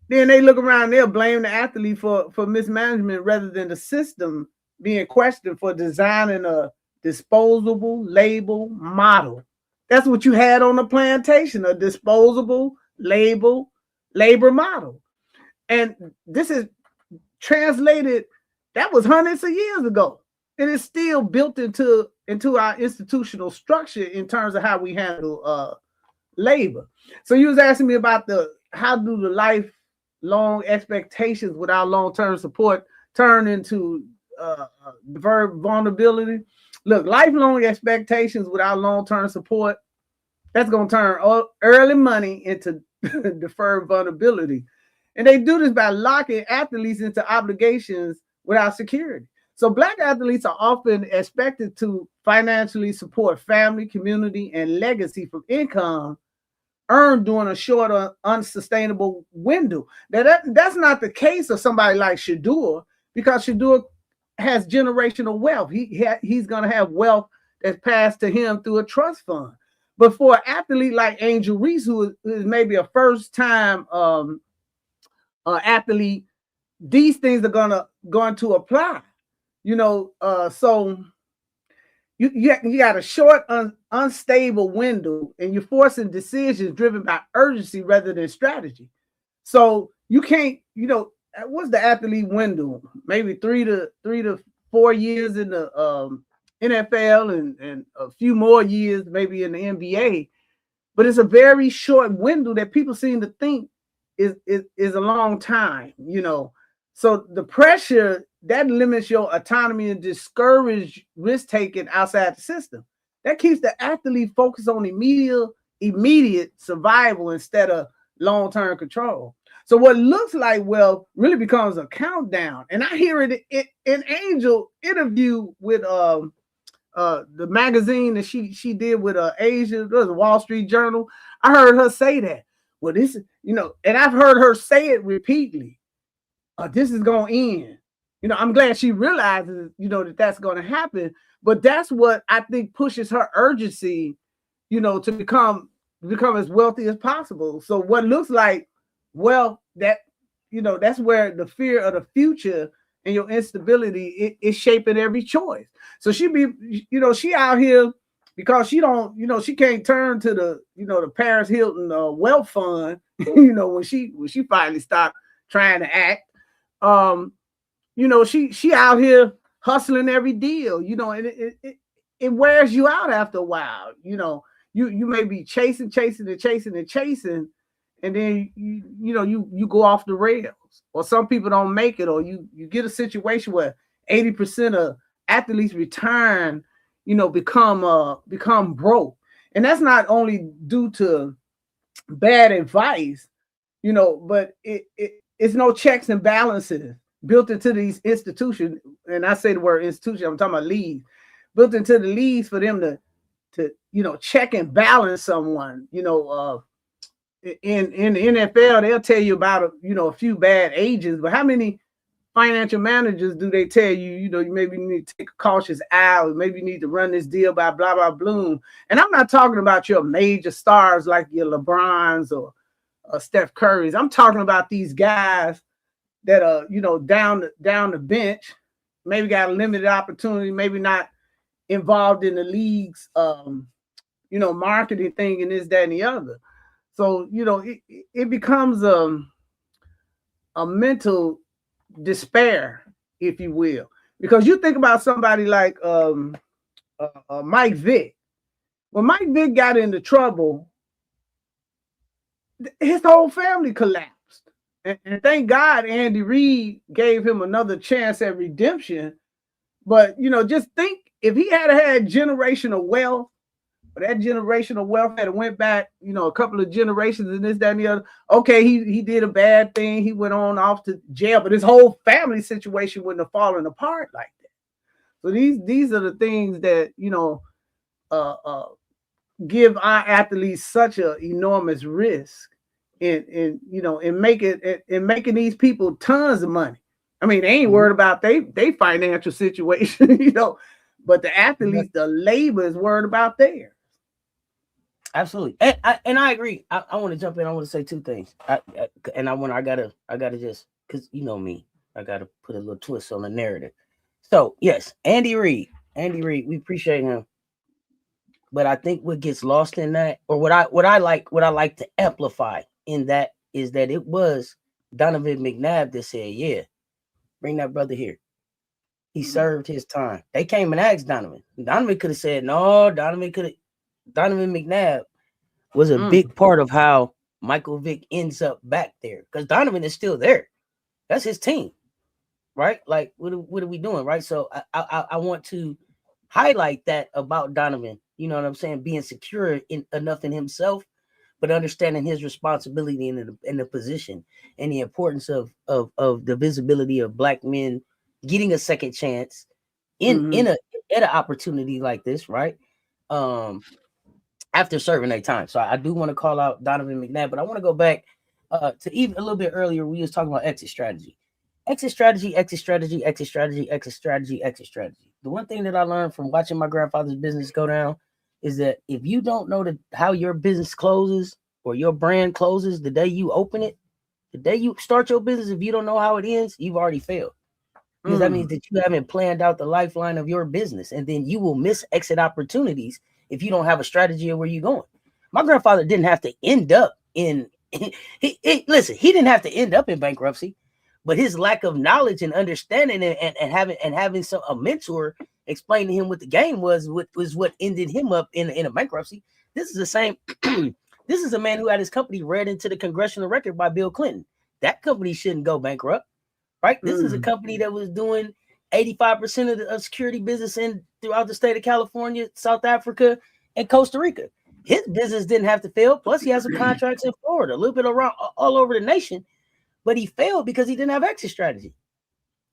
then they look around, they'll blame the athlete for mismanagement rather than the system being questioned for designing a disposable label model. That's what you had on the plantation, a disposable label labor model. And this is translated, that was hundreds of years ago. And it's still built into our institutional structure in terms of how we handle labor. So you was asking me about how do the lifelong expectations without long-term support turn into deferred vulnerability. Look, lifelong expectations without long-term support, that's going to turn early money into deferred vulnerability. And they do this by locking athletes into obligations without security. So Black athletes are often expected to financially support family, community, and legacy from income earned during a short or unsustainable window. Now that's not the case of somebody like Shedeur, because Shedeur has generational wealth. He's going to have wealth that's passed to him through a trust fund. But for an athlete like Angel Reese, who is maybe a first-time athlete, these things are going to apply. You know, so you got a short, unstable window, and you're forcing decisions driven by urgency rather than strategy. So you can't, you know, what's the athlete window? Maybe 3 to 4 years in the NFL and a few more years maybe in the NBA. But it's a very short window that people seem to think is a long time, you know. So the pressure that limits your autonomy and discourage risk taking outside the system. That keeps the athlete focused on immediate survival instead of long-term control. So what looks like wealth really becomes a countdown. And I hear it in Angel interview with the magazine that she did with Asia, it was a Wall Street Journal. I heard her say that. Well, this is, and I've heard her say it repeatedly. This is going to end. I'm glad she realizes, that that's going to happen. But that's what I think pushes her urgency, to become as wealthy as possible. So what looks like, well, that's where the fear of the future and your instability is shaping every choice. So she out here because she don't, she can't turn to the Paris Hilton wealth fund, when she finally stopped trying to act. She out here hustling every deal, and it wears you out after a while. You may be chasing, and then you go off the rails, or some people don't make it, or you get a situation where 80% of athletes return, become broke. And that's not only due to bad advice, but it's no checks and balances built into these institutions. And I say the word institution, I'm talking about leagues, built into the leagues for them to check and balance someone. In the NFL, they'll tell you about a few bad agents, but how many financial managers do they tell you, you maybe need to take a cautious eye, or maybe you need to run this deal by blah, blah, bloom. And I'm not talking about your major stars like your LeBrons or Steph Curry's. I'm talking about these guys that are, down the bench, maybe got a limited opportunity, maybe not involved in the league's, marketing thing and this, that, and the other. So, it becomes a mental despair, if you will, because you think about somebody like Mike Vick. When Mike Vick got into trouble, his whole family collapsed. And thank God Andy Reid gave him another chance at redemption. But, just think if he had generational wealth, or that generational wealth had went back, a couple of generations and this, that, and the other. Okay, he did a bad thing. He went on off to jail, but his whole family situation wouldn't have fallen apart like that. So these are the things that, give our athletes such an enormous risk in making these people tons of money. I mean, they ain't worried about they financial situation, but the athletes, the labor is worried about theirs. Absolutely, and I agree. I want to jump in. I want to say two things. I gotta just, because me, I gotta put a little twist on the narrative. So yes, Andy Reid, we appreciate him, but I think what gets lost in that, or what I like to amplify in that, is that it was Donovan McNabb that said, "Yeah, bring that brother here. He served his time." They came and asked Donovan. Donovan could have said no. Donovan McNabb was a big part of how Michael Vick ends up back there, because Donovan is still there. That's his team, right? Like, what are we doing, right? So I want to highlight that about Donovan. You know what I'm saying? Being secure enough in himself, but understanding his responsibility in the position, and the importance of the visibility of Black men getting a second chance at an opportunity like this, right? After serving their time. So I do want to call out Donovan McNabb, but I want to go back to even a little bit earlier. We was talking about exit strategy. The one thing that I learned from watching my grandfather's business go down is that if you don't know how your business closes, or your brand closes the day you open it, the day you start your business, if you don't know how it ends, you've already failed. Because that means that you haven't planned out the lifeline of your business, and then you will miss exit opportunities if you don't have a strategy of where you're going. My grandfather didn't have to end up in he didn't have to end up in bankruptcy, but his lack of knowledge and understanding and having a mentor explain to him what the game was what ended him up in a bankruptcy. This is the same. This is a man who had his company read into the congressional record by Bill Clinton. That company shouldn't go bankrupt, right? This is a company that was doing 85% of the security business throughout the state of California, South Africa, and Costa Rica. His business didn't have to fail. Plus, he has some contracts in Florida, a little bit around all over the nation. But he failed because he didn't have exit strategy.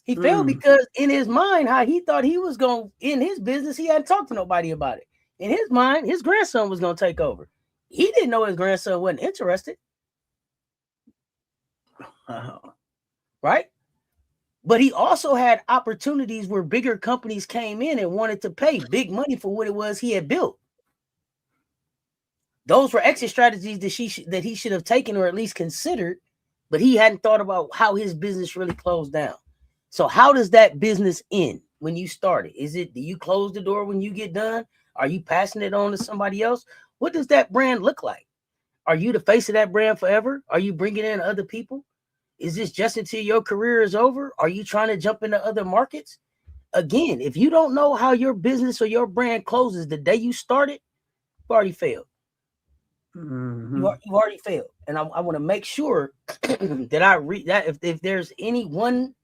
He failed because in his mind, how he thought he was going in his business, he hadn't talked to nobody about it. In his mind, his grandson was going to take over. He didn't know his grandson wasn't interested. Right? But he also had opportunities where bigger companies came in and wanted to pay big money for what it was he had built. Those were exit strategies that he should have taken or at least considered, but he hadn't thought about how his business really closed down. So how does that business end when you start it? Do you close the door when you get done? Are you passing it on to somebody else? What does that brand look like? Are you the face of that brand forever? Are you bringing in other people? Is this just until your career is over? Are you trying to jump into other markets? Again, if you don't know how your business or your brand closes the day you started, you've already failed. You've already failed. And I want to make sure that I read that if there's any one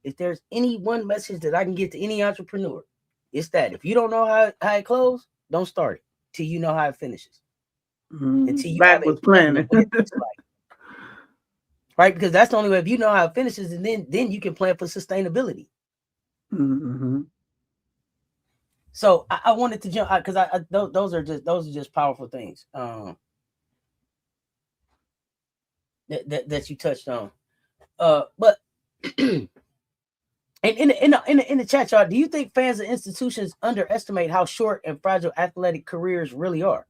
message that I can get to any entrepreneur, it's that if you don't know how it closes, don't start it till you know how it finishes. Until you back with planning. Right? Because that's the only way. If you know how it finishes, and then you can plan for sustainability. So I wanted to jump because those are just powerful things that you touched on. But in the chat, y'all, do you think fans and institutions underestimate how short and fragile athletic careers really are?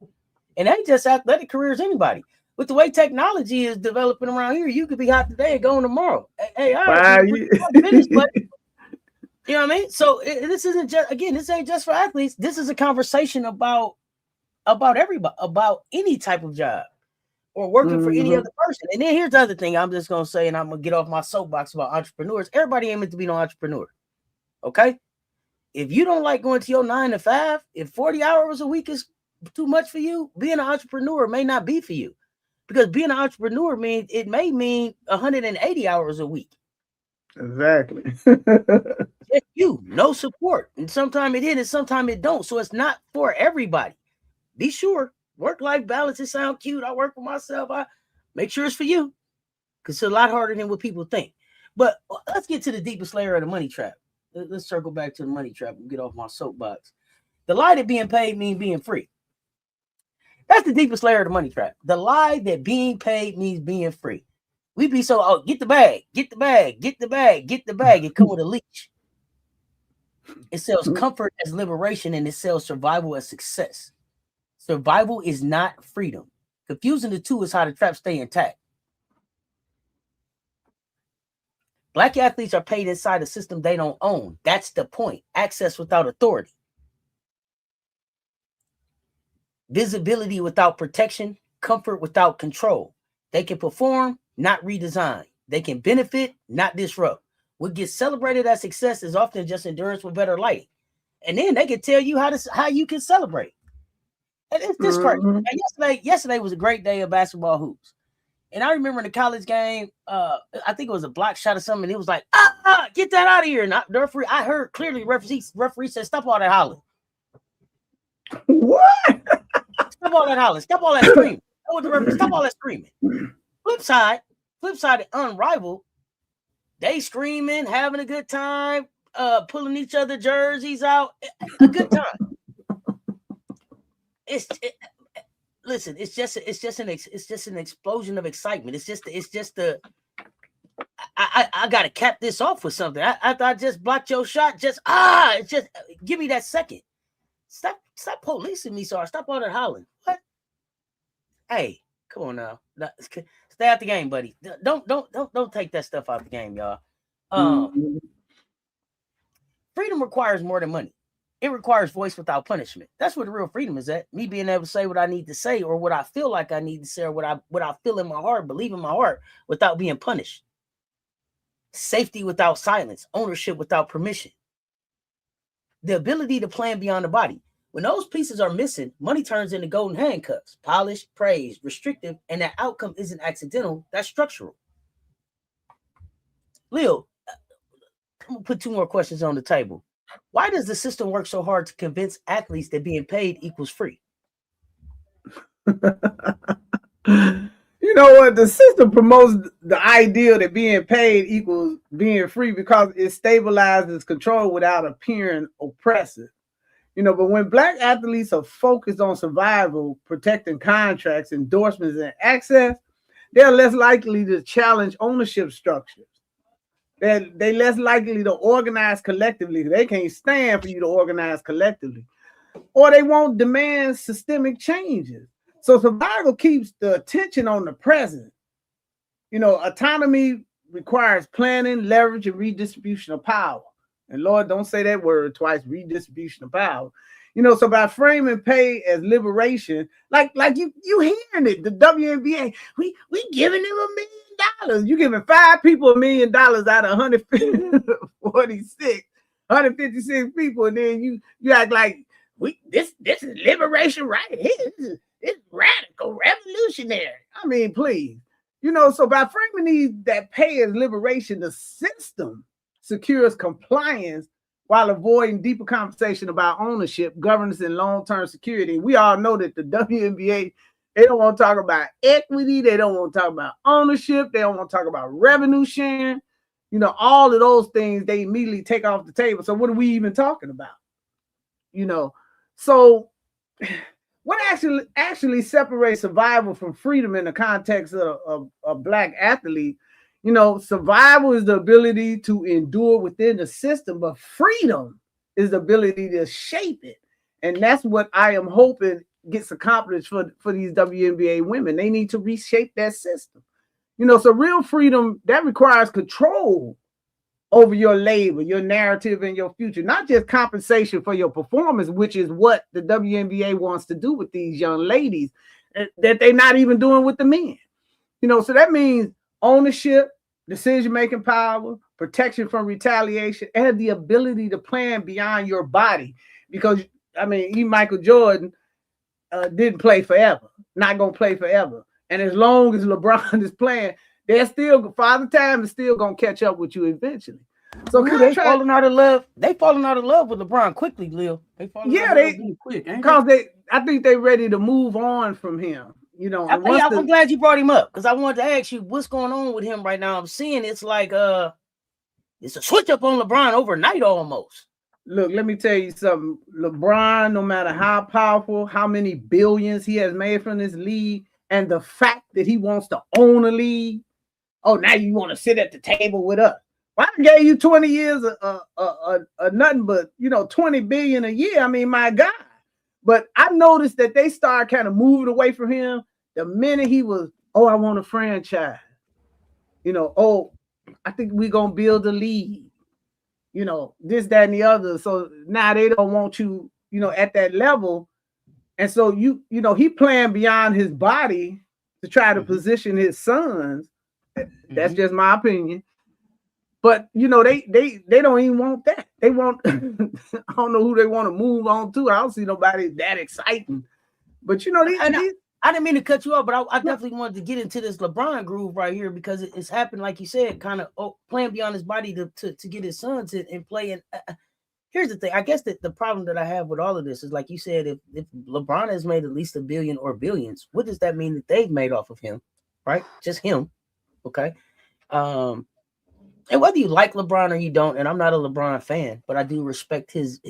And ain't just athletic careers, anybody. With the way technology is developing around here, you could be hot today and going tomorrow. Hey, all right, finish, but you know what I mean? So this isn't just, again, this ain't just for athletes. This is a conversation about everybody, about any type of job or working for any other person. And then here's the other thing I'm just going to say, and I'm going to get off my soapbox about entrepreneurs. Everybody ain't meant to be no entrepreneur. Okay? If you don't like going to your 9 to 5, if 40 hours a week is too much for you, being an entrepreneur may not be for you. Because being an entrepreneur may mean 180 hours a week. Exactly. Just you, no support. And sometimes it is, and sometimes it don't. So it's not for everybody. Be sure. Work-life balance, it sounds cute. I work for myself. I make sure it's for you. Because it's a lot harder than what people think. But let's get to the deepest layer of the money trap. Let's circle back to the money trap and get off my soapbox. The lie that being paid means being free. That's the deepest layer of the money trap. The lie that being paid means being free. We be so, get the bag, get the bag, get the bag, get the bag. It come with a leash. It sells comfort as liberation, and it sells survival as success. Survival is not freedom. Confusing the two is how the trap stay intact. Black athletes are paid inside a system they don't own. That's the point. Access without authority. Visibility without protection, comfort without control. They can perform, not redesign. They can benefit, not disrupt. What gets celebrated as success is often just endurance with better lighting. And then they can tell you how you can celebrate. And it's this crazy. Yesterday was a great day of basketball hoops. And I remember in the college game, I think it was a block shot or something, and it was like, get that out of here. And the referee, I heard clearly referee said, stop all that hollering. What? Stop all that hollering. Stop all that screaming. Stop all that screaming. Flip side, unrivaled. They screaming, having a good time, pulling each other jerseys out. A good time. Listen. It's just an explosion of excitement. I gotta cap this off with something. I just blocked your shot. Just give me that second. Stop policing me, sorry. Stop all that hollering. What? Hey, come on now. Stay out the game, buddy. Don't take that stuff out the game, y'all. Freedom requires more than money. It requires voice without punishment. That's where the real freedom is at. Me being able to say what I need to say, or what I feel like I need to say, or what I feel in my heart, believe in my heart, without being punished. Safety without silence. Ownership without permission. The ability to plan beyond the body. When those pieces are missing, money turns into golden handcuffs. Polished, praised, restrictive, and that outcome isn't accidental. That's structural. Leo, put two more questions on the table. Why does the system work so hard to convince athletes that being paid equals free? You know what? The system promotes the idea that being paid equals being free because it stabilizes control without appearing oppressive. But when Black athletes are focused on survival, protecting contracts, endorsements, and access, they're less likely to challenge ownership structures. They're less likely to organize collectively. They can't stand for you to organize collectively. Or they won't demand systemic changes. So survival keeps the attention on the present. Autonomy requires planning, leverage, and redistribution of power. And Lord, don't say that word twice, redistribution of power. So by framing pay as liberation, like you hearing it, the WNBA, we giving them $1 million. You giving 5 people $1 million out of 156 people, and then you act like this is liberation right here. It's radical, revolutionary. I mean, please. So by framing that pay as liberation, the system secures compliance while avoiding deeper conversation about ownership, governance, and long-term security. We all know that the WNBA, they don't want to talk about equity. They don't want to talk about ownership. They don't want to talk about revenue sharing. All of those things they immediately take off the table. So what are we even talking about? So what actually separates survival from freedom in the context of a Black athlete? Survival is the ability to endure within the system, but freedom is the ability to shape it. And that's what I am hoping gets accomplished for these WNBA women. They need to reshape that system. So real freedom, that requires control over your labor, your narrative, and your future, not just compensation for your performance, which is what the WNBA wants to do with these young ladies that they're not even doing with the men. So that means ownership, decision-making power, protection from retaliation, and the ability to plan beyond your body. Because, even Michael Jordan didn't play forever, not going to play forever. And as long as LeBron is playing, Father Time is still going to catch up with you eventually. So they falling out of love. They falling out of love with LeBron quickly, Lil. They quick. Because I think they're ready to move on from him. I'm glad you brought him up because I wanted to ask you what's going on with him right now. I'm seeing it's like it's a switch up on LeBron overnight almost. Look, let me tell you something. LeBron, no matter how powerful, how many billions he has made from this league, and the fact that he wants to own a league. Oh, now you want to sit at the table with us. Well, I gave you 20 years of nothing but 20 billion a year. My God. But I noticed that they started kind of moving away from him the minute he was, I want a franchise. I think we're going to build a league. This, that, and the other. So now they don't want you, at that level. And so, he playing beyond his body to try to position his sons. That's just my opinion. But, they don't even want that. They want, I don't know who they want to move on to. I don't see nobody that exciting. But, I didn't mean to cut you off, but I definitely wanted to get into this LeBron groove right here because it's happened, like you said, kind of playing beyond his body to get his sons in play. And here's the thing. I guess that the problem that I have with all of this is, like you said, if LeBron has made at least $1 billion or billions, what does that mean that they've made off of him? Right? Just him. Okay. And whether you like LeBron or you don't, and I'm not a LeBron fan, but I do respect his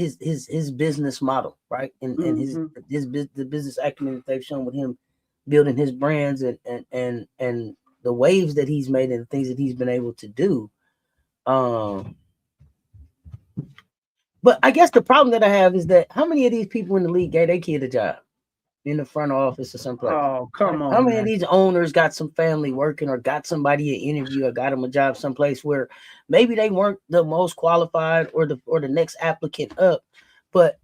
business model, right? And the business acumen that they've shown with him building his brands and the waves that he's made and the things that he's been able to do. But I guess the problem that I have is that how many of these people in the league gave their kid a job in the front office or someplace? Oh, come on. How many of these owners got some family working or got somebody an interview or got them a job someplace where maybe they weren't the most qualified or the next applicant up, but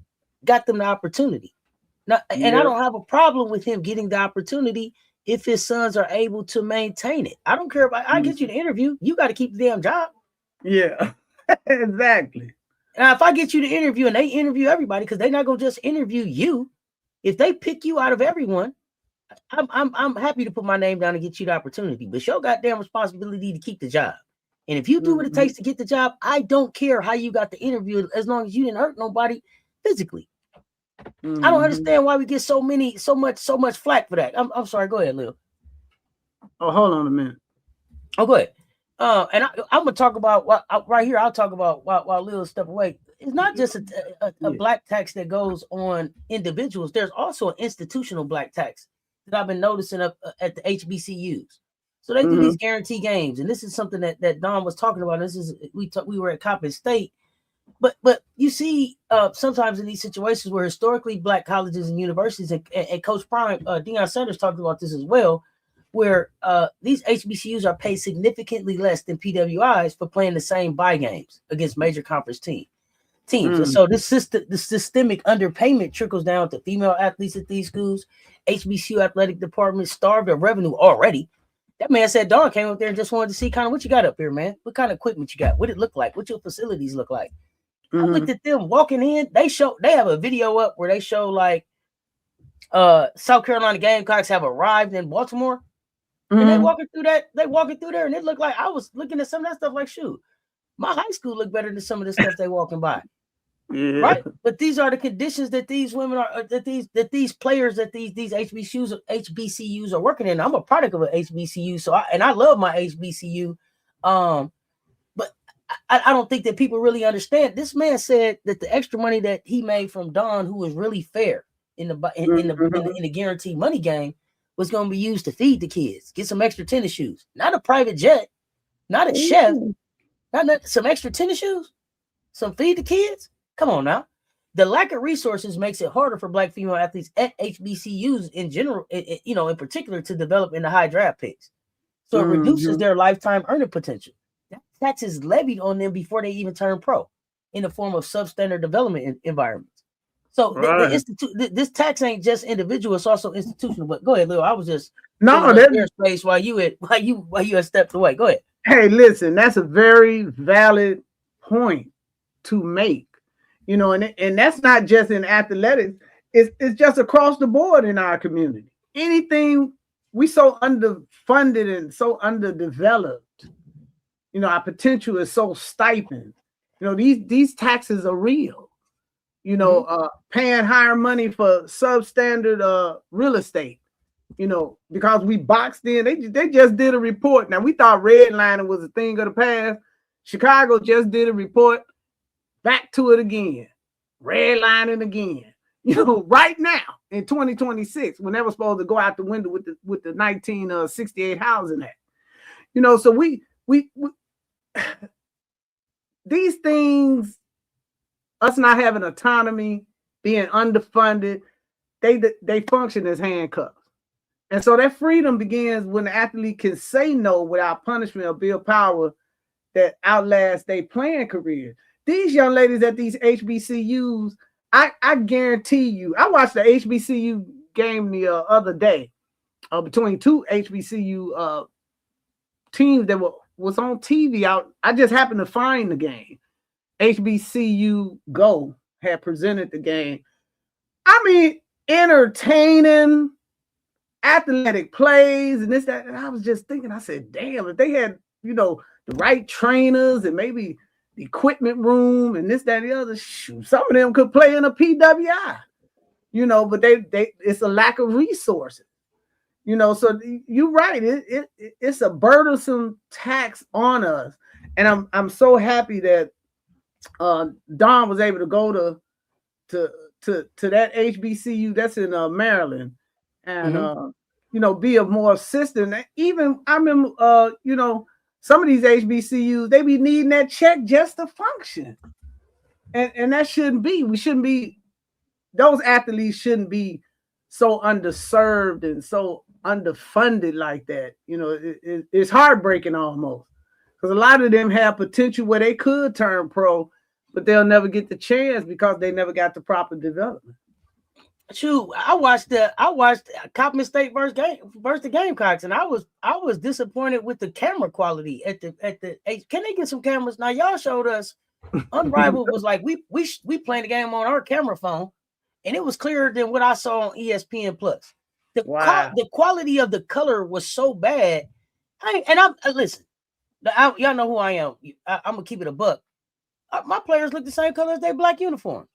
got them the opportunity? Now, and I don't have a problem with him getting the opportunity if his sons are able to maintain it. I don't care about, I get you the interview. You got to keep the damn job. Yeah, exactly. Now, if I get you the interview and they interview everybody, because they're not going to just interview you. If they pick you out of everyone, I'm happy to put my name down and get you the opportunity. But it's your goddamn responsibility to keep the job. And if you do what it takes to get the job, I don't care how you got the interview, as long as you didn't hurt nobody physically. I don't understand why we get so much flack for that. I'm sorry. Go ahead, Lil. Oh, hold on a minute. Oh, go ahead. And I'm gonna talk about right here. I'll talk about while Lil step away. It's not just a black tax that goes on individuals. There's also an institutional black tax that I've been noticing up at the HBCUs. So they do these guarantee games, and this is something that Don was talking about. This is we were at Coppin State, but you see sometimes in these situations where historically black colleges and universities and Coach Prime, Deion Sanders talked about this as well, where these HBCUs are paid significantly less than PWIs for playing the same buy games against major conference teams. And so the systemic underpayment trickles down to female athletes at these schools. HBCU athletic departments starved of revenue already. That man said Don came up there and just wanted to see kind of what you got up here, man. What kind of equipment you got? What it look like? What your facilities look like? I looked at them walking in. They have a video up where they show like South Carolina Gamecocks have arrived in Baltimore. And they walking through there, and it looked like I was looking at some of that stuff like, shoot, my high school looked better than some of the stuff they walking by. Yeah. Right. But these are the conditions that these women are, that these players, that these HBCUs are working in. I'm a product of an HBCU, so I love my HBCU. But I don't think that people really understand. This man said that the extra money that he made from Don, who was really fair in the guaranteed money game, was going to be used to feed the kids, get some extra tennis shoes, not a private jet, not a chef, not some extra tennis shoes, some feed the kids. Come on now. The lack of resources makes it harder for black female athletes at HBCUs in general, in particular, to develop into high draft picks. So it reduces their lifetime earning potential. That tax is levied on them before they even turn pro in the form of substandard development environments. So this tax ain't just individual; it's also institutional. But go ahead, Lil. I was just space while you had stepped away. Go ahead. Hey, listen, that's a very valid point to make. And that's not just in athletics; it's just across the board in our community. Anything we so underfunded and so underdeveloped, our potential is so stifled. These taxes are real. Paying higher money for substandard real estate, because we boxed in. They just did a report. Now, we thought redlining was a thing of the past. Chicago just did a report. Back to it again. Redlining again. Right now in 2026, when they were supposed to go out the window with the 1968 Housing Act. So we these things, us not having autonomy, being underfunded, they function as handcuffs. And so that freedom begins when the athlete can say no without punishment or build power that outlasts their playing career. These young ladies at these HBCUs, I guarantee you, I watched the HBCU game the other day between two HBCU teams that was on TV. I just happened to find the game. HBCU Go had presented the game. I mean, entertaining, athletic plays, and this, that. And I was just thinking, I said, damn, if they had, the right trainers and maybe the equipment room and this, that, and the other, shoot, some of them could play in a PWI, but it's a lack of resources. So you're right. It's a burdensome tax on us. And I'm so happy that Don was able to go to that HBCU that's in Maryland and be of more assistance. Even I remember some of these HBCUs, they be needing that check just to function. And that shouldn't be. Those athletes shouldn't be so underserved and so underfunded like that. It's heartbreaking almost. Because a lot of them have potential where they could turn pro, but they'll never get the chance because they never got the proper development. Shoot, I watched Coppin State versus the Gamecocks, and I was disappointed with the camera quality at the. Can they get some cameras? Now y'all showed us Unrivaled was like we playing the game on our camera phone, and it was clearer than what I saw on ESPN Plus. The quality of the color was so bad. Listen. Y'all know who I am. I'm gonna keep it a buck. My players look the same color as their black uniform.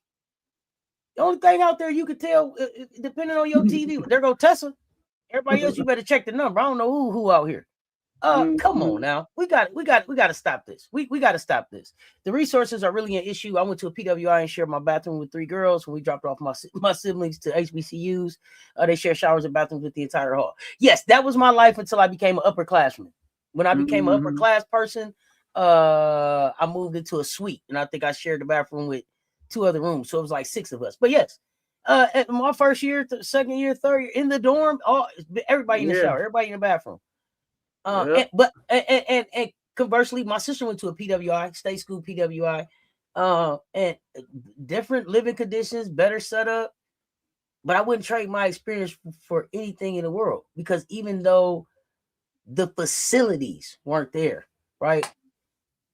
The only thing out there you could tell, depending on your TV, there go Tessa. Everybody else, you better check the number. I don't know who out here. Come on now. We got to stop this. We got to stop this. The resources are really an issue. I went to a PWI and shared my bathroom with 3 girls when we dropped off my siblings to HBCUs. They share showers and bathrooms with the entire hall. Yes, that was my life until I became an upperclassman. When I became an upper class person, I moved into a suite, and I think I shared the bathroom with 2 other rooms, so it was like 6 of us. But yes, at my first year, second year, third year in the dorm, everybody in the shower, everybody in the bathroom. And conversely, my sister went to a PWI, state school PWI, and different living conditions, better setup. But I wouldn't trade my experience for anything in the world, because even though the facilities weren't there, right?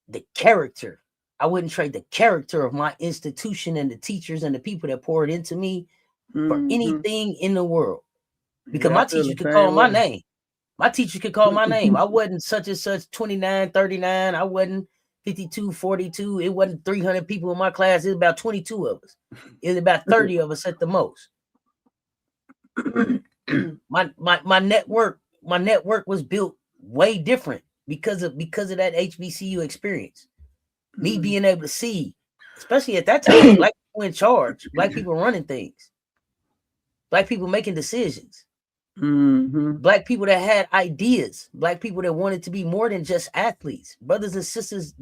The character, I wouldn't trade the character of my institution and the teachers and the people that poured into me for anything in the world. Because my teacher could call my name. My teacher could call my name. I wasn't such and such 29, 39. I wasn't 52, 42. It wasn't 300 people in my class. It was about 22 of us. It was about 30 of us at the most. my network was built way different because of that HBCU experience. Me being able to see, especially at that time, black people in charge, black people running things, black people making decisions. Black people that had ideas, black people that wanted to be more than just athletes, brothers and sisters,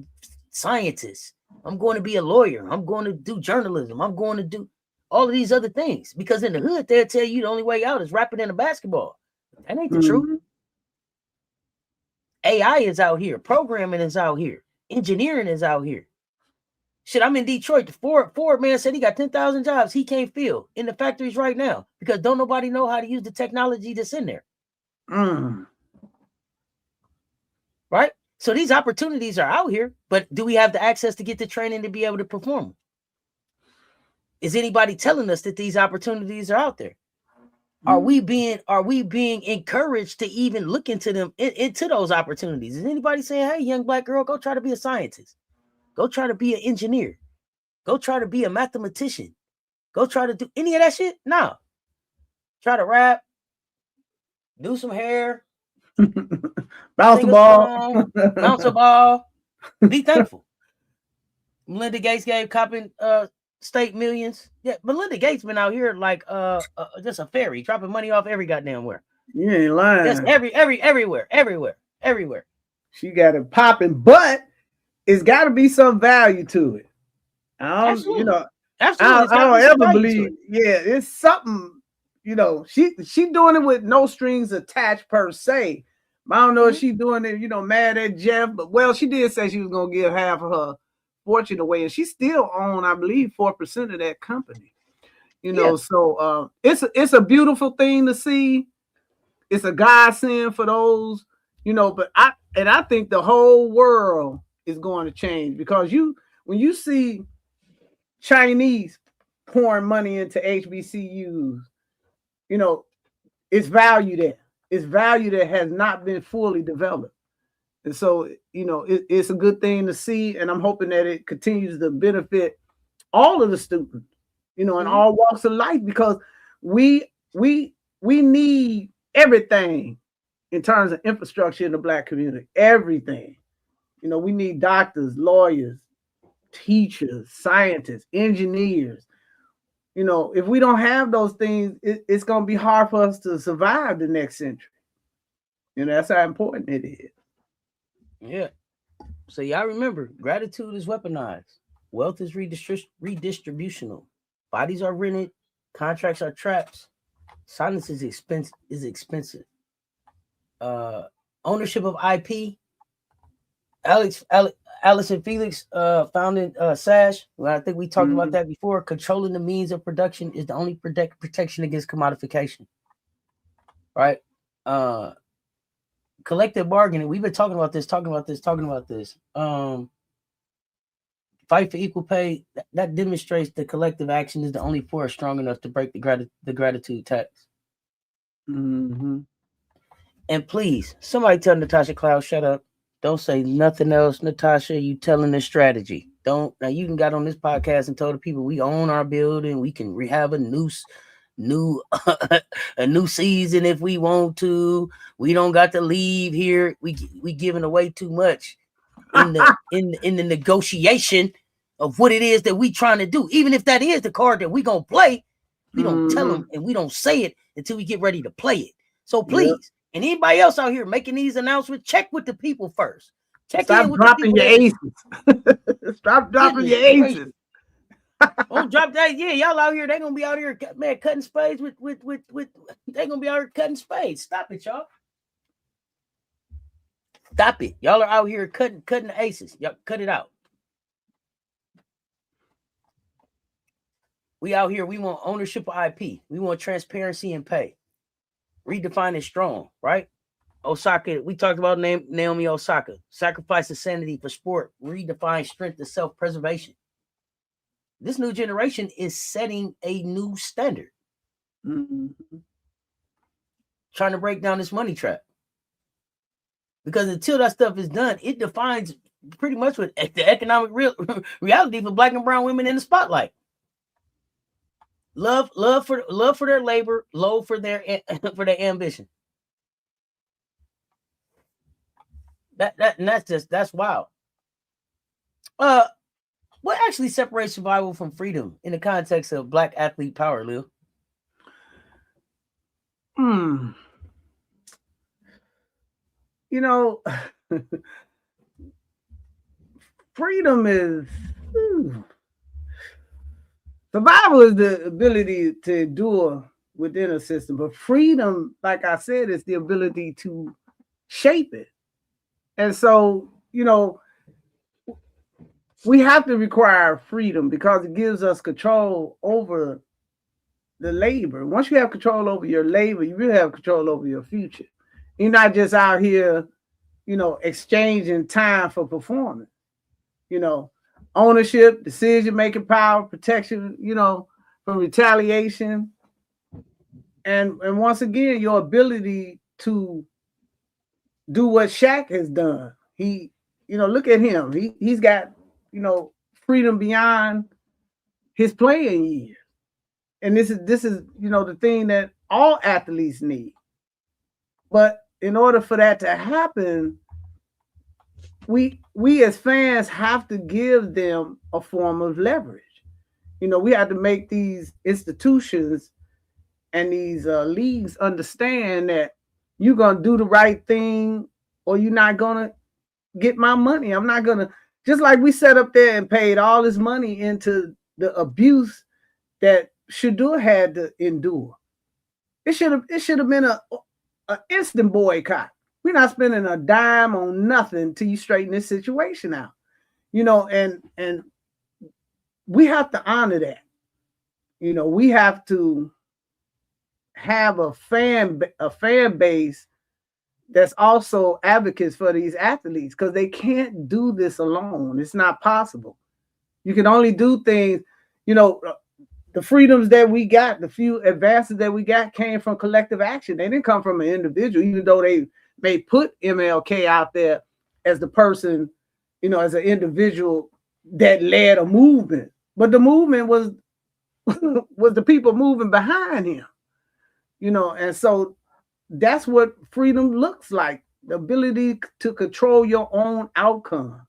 scientists. I'm going to be a lawyer. I'm going to do journalism. I'm going to do all of these other things, because in the hood, they'll tell you the only way out is rapping in a basketball. That ain't the truth. AI is out here. Programming is out here. Engineering is out here. Shit, I'm in Detroit. The Ford man said he got 10,000 jobs he can't fill in the factories right now because don't nobody know how to use the technology that's in there. Right? So these opportunities are out here, but do we have the access to get the training to be able to perform? Is anybody telling us that these opportunities are out there? Are we being encouraged to even look into them, into those opportunities? Is anybody saying, hey, young black girl, go try to be a scientist? Go try to be an engineer. Go try to be a mathematician. Go try to do any of that shit? No. Try to rap, do some hair, bounce a ball, be thankful. Melinda Gates gave Coppin state millions. Yeah, Melinda Gates been out here like just a fairy, dropping money off every goddamn where. You ain't lying. Just everywhere. She got it popping, but it's got to be some value to it. Absolutely. I don't ever believe. Yeah, it's something. She doing it with no strings attached per se. I don't know if she's doing it, mad at Jeff, but she did say she was gonna give half of her fortune away, and she still own, I believe, 4% of that company. So it's a beautiful thing to see. It's a godsend for those, but I think the whole world is going to change, because when you see Chinese pouring money into HBCUs, it's value there. It's value that has not been fully developed. And so, it's a good thing to see, and I'm hoping that it continues to benefit all of the students, in all walks of life, because we need everything in terms of infrastructure in the Black community. Everything. We need doctors, lawyers, teachers, scientists, engineers. If we don't have those things, it's going to be hard for us to survive the next century. That's how important it is. Yeah. So y'all remember, gratitude is weaponized. Wealth is redistributional. Bodies are rented. Contracts are traps. Silence is expensive. Ownership of IP. Alice and Felix founded Cess. Well, I think we talked about that before. Controlling the means of production is the only protection against commodification. Right? Collective bargaining. We've been talking about this. Fight for equal pay. That demonstrates the collective action is the only force strong enough to break the gratitude tax. And please, somebody tell Natasha Cloud, shut up. Don't say nothing else, Natasha. You telling the strategy. Don't now. You can got on this podcast and told the people we own our building. We can have a new a new season if we want to. We don't got to leave here. We giving away too much in the negotiation of what it is that we trying to do. Even if that is the card that we gonna play, we don't tell them and we don't say it until we get ready to play it. So please, and anybody else out here making these announcements, check with the people first. Stop dropping your aces. Stop dropping your aces. Don't drop that. Yeah, y'all out here, they gonna be out here, man, cutting spades with they gonna be out here cutting spades. Stop it, y'all. Stop it. Y'all are out here cutting the aces. Y'all cut it out. We out here, we want ownership of IP. We want transparency and pay. Redefining strong, right? Osaka, we talked about Naomi Osaka. Sacrifice of sanity for sport. Redefine strength and self-preservation. This new generation is setting a new standard. Trying to break down this money trap. Because until that stuff is done, it defines pretty much what the economic reality for Black and brown women in the spotlight. Love for their labor, low for their ambition. That's wild. What actually separates survival from freedom in the context of Black athlete power, Lil? You know, freedom is survival is the ability to endure within a system, but freedom, like I said, is the ability to shape it. And so, you know, we have to require freedom because it gives us control over the labor. Once you have control over your labor, you really have control over your future. You're not just out here, you know, exchanging time for performance. You know, ownership, decision-making power, protection, you know, from retaliation. And once again, your ability to do what Shaq has done. He, you know, look at him. He's got, you know, freedom beyond his playing years. And this is, you know, the thing that all athletes need. But in order for that to happen, we as fans have to give them a form of leverage. You know, we have to make these institutions and these leagues understand that you're going to do the right thing or you're not going to get my money. I'm not going to, just like we sat up there and paid all this money into the abuse that Shador had to endure. It should have been an instant boycott. We're not spending a dime on nothing till you straighten this situation out. You know, and we have to honor that. You know, we have to have a fan base that's also advocates for these athletes because they can't do this alone. It's not possible. You can only do things, you know, the freedoms that we got, the few advances that we got came from collective action. They didn't come from an individual, even though they put MLK out there as the person, you know, as an individual that led a movement. But the movement was the people moving behind him, you know, and so that's what freedom looks like, the ability to control your own outcome,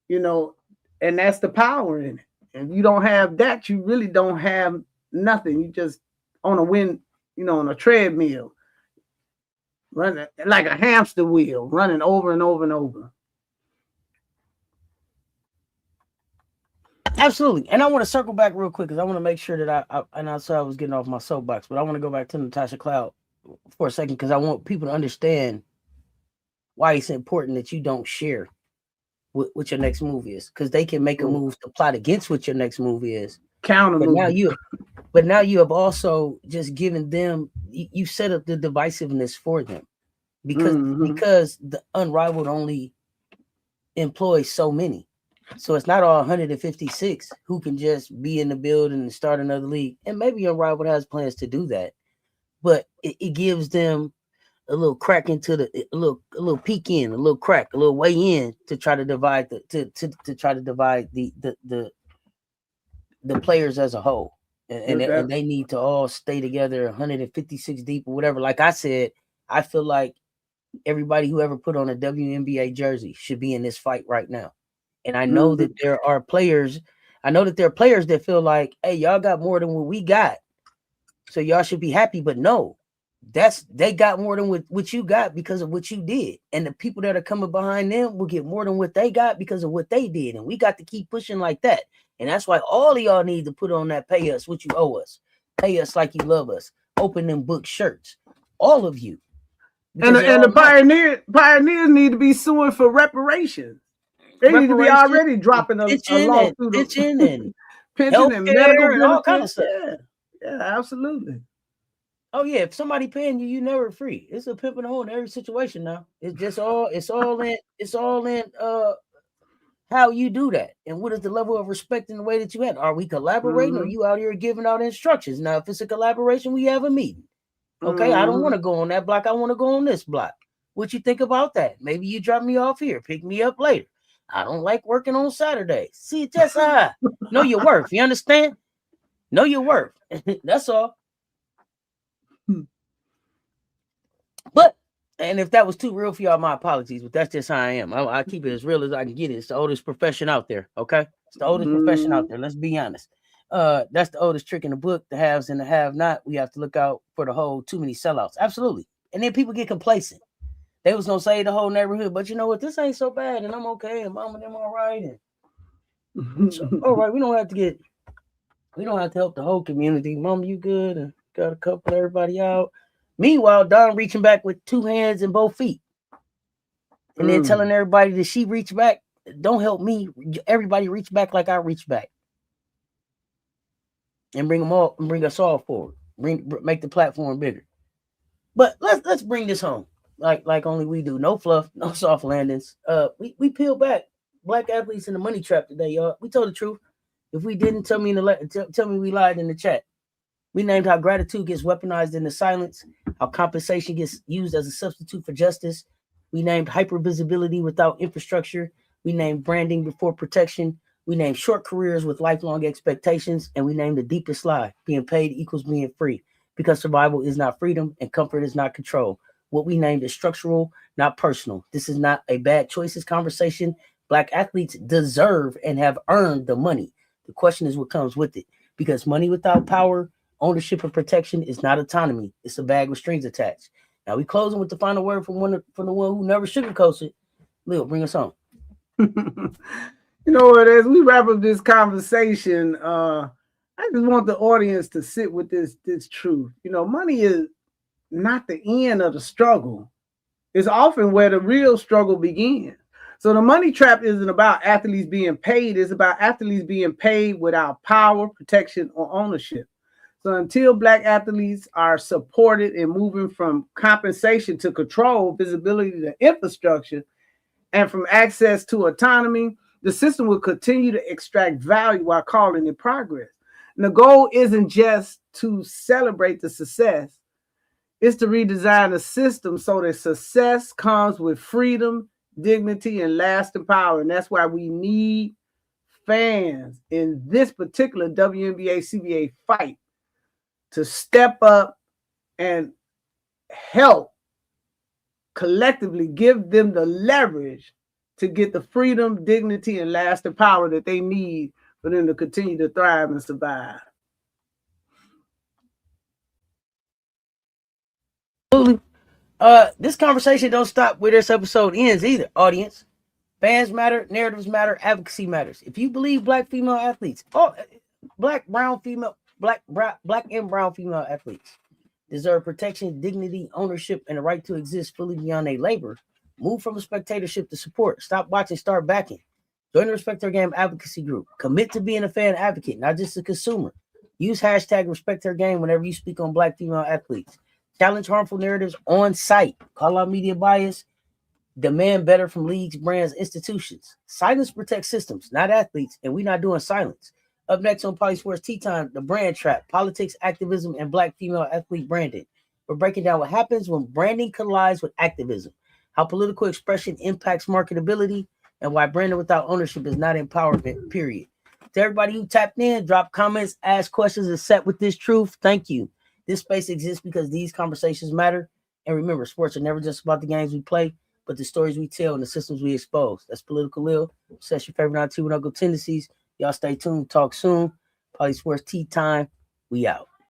you know, and that's the power in it. If you don't have that, you really don't have nothing. You just on a treadmill, running like a hamster wheel, running over and over and over. Absolutely. And I want to circle back real quick because I want to make sure that I saw I was getting off my soapbox, but I want to go back to Natasha Cloud for a second because I want people to understand why it's important that you don't share what your next move is, because they can make a move to plot against what your next move is. Counter move. But now you have also just given them, you set up the divisiveness for them because the unrivaled only employs so many. So it's not all 156 who can just be in the building and start another league. And maybe Unrivaled has plans to do that, but it gives them crack into a little peek in, a little crack, a little way in to try to divide to try to divide the players as a whole. And they need to all stay together 156 deep or whatever. Like I said, I feel like everybody who ever put on a WNBA jersey should be in this fight right now. And I know that there are players, that feel like, hey, y'all got more than what we got, so y'all should be happy. But no, they got more than what you got because of what you did. And the people that are coming behind them will get more than what they got because of what they did. And we got to keep pushing like that. And that's why all of y'all need to put on that pay us what you owe us. Pay us like you love us. Open them book shirts. All of you. And the pioneers need to be suing for reparations. They need to be already dropping a lawsuit. Pension and pension and medical and all kind of stuff. Yeah, absolutely. Oh yeah, if somebody paying you, you never free. It's a pimp and a hoe in every situation now. It's all in how you do that and what is the level of respect in the way that you had. Are we collaborating or you out here giving out instructions? Now, if it's a collaboration, we have a meeting. Okay, I don't want to go on that block. I want to go on this block. What you think about that? Maybe you drop me off here, pick me up later. I don't like working on Saturday. See, just know your worth. You understand? Know your worth. That's all. But, and if that was too real for y'all, my apologies, but that's just how I am. I keep it as real as I can get it. It's the oldest profession out there, okay? It's the oldest profession out there. Let's be honest. That's the oldest trick in the book, the haves and the have-not. We have to look out for the whole too many sellouts. Absolutely. And then people get complacent. They was going to say the whole neighborhood, but you know what? This ain't so bad, and I'm okay, and mom and them all right. And so, all right, we don't have to help the whole community. Mom, you good? And got to couple everybody out. Meanwhile, Don reaching back with 2 hands and both feet. And then telling everybody that she reached back. Don't help me. Everybody reach back like I reach back. And bring us all forward. Make the platform bigger. But let's bring this home. Like only we do. No fluff, no soft landings. We peel back black athletes in the money trap today, y'all. We told the truth. If we didn't, tell me we lied in the chat. We named how gratitude gets weaponized in the silence, how compensation gets used as a substitute for justice. We named hypervisibility without infrastructure. We named branding before protection. We named short careers with lifelong expectations. And we named the deepest lie, being paid equals being free, because survival is not freedom and comfort is not control. What we named is structural, not personal. This is not a bad choices conversation. Black athletes deserve and have earned the money. The question is what comes with it, because money without power, ownership, and protection is not autonomy. It's a bag with strings attached. Now we closing with the final word from the one who never sugarcoats it. Lil, bring us home. You know what? As we wrap up this conversation, I just want the audience to sit with this truth. You know, money is not the end of the struggle. It's often where the real struggle begins. So the money trap isn't about athletes being paid. It's about athletes being paid without power, protection, or ownership. So until Black athletes are supported in moving from compensation to control, visibility to infrastructure, and from access to autonomy, the system will continue to extract value while calling it progress. And the goal isn't just to celebrate the success. It's to redesign the system so that success comes with freedom, dignity, and lasting power. And that's why we need fans in this particular WNBA CBA fight to step up and help collectively give them the leverage to get the freedom, dignity, and lasting power that they need for them to continue to thrive and survive. Absolutely. This conversation don't stop where this episode ends either, audience. Fans matter, narratives matter, advocacy matters. If you believe black female athletes, black and brown female athletes deserve protection, dignity, ownership, and the right to exist fully beyond their labor, move from a spectatorship to support. Stop watching, start backing. Join the Respect Her Game advocacy group. Commit to being a fan advocate, not just a consumer. Use hashtag Respect Her Game whenever you speak on black female athletes. Challenge harmful narratives on site. Call out media bias. Demand better from leagues, brands, institutions. Silence protects systems, not athletes, and we're not doing silence. Up next on PoliSports Tea Time, the brand trap, politics, activism, and black female athlete branding. We're breaking down what happens when branding collides with activism, how political expression impacts marketability, and why branding without ownership is not empowerment, period. To everybody who tapped in, drop comments, ask questions, and set with this truth, thank you. This space exists because these conversations matter. And remember, sports are never just about the games we play, but the stories we tell and the systems we expose. That's Political Ill. Cess your favorite auntie with Uncle Tendencies. Y'all stay tuned. Talk soon. PoliSports Tea Time. We out.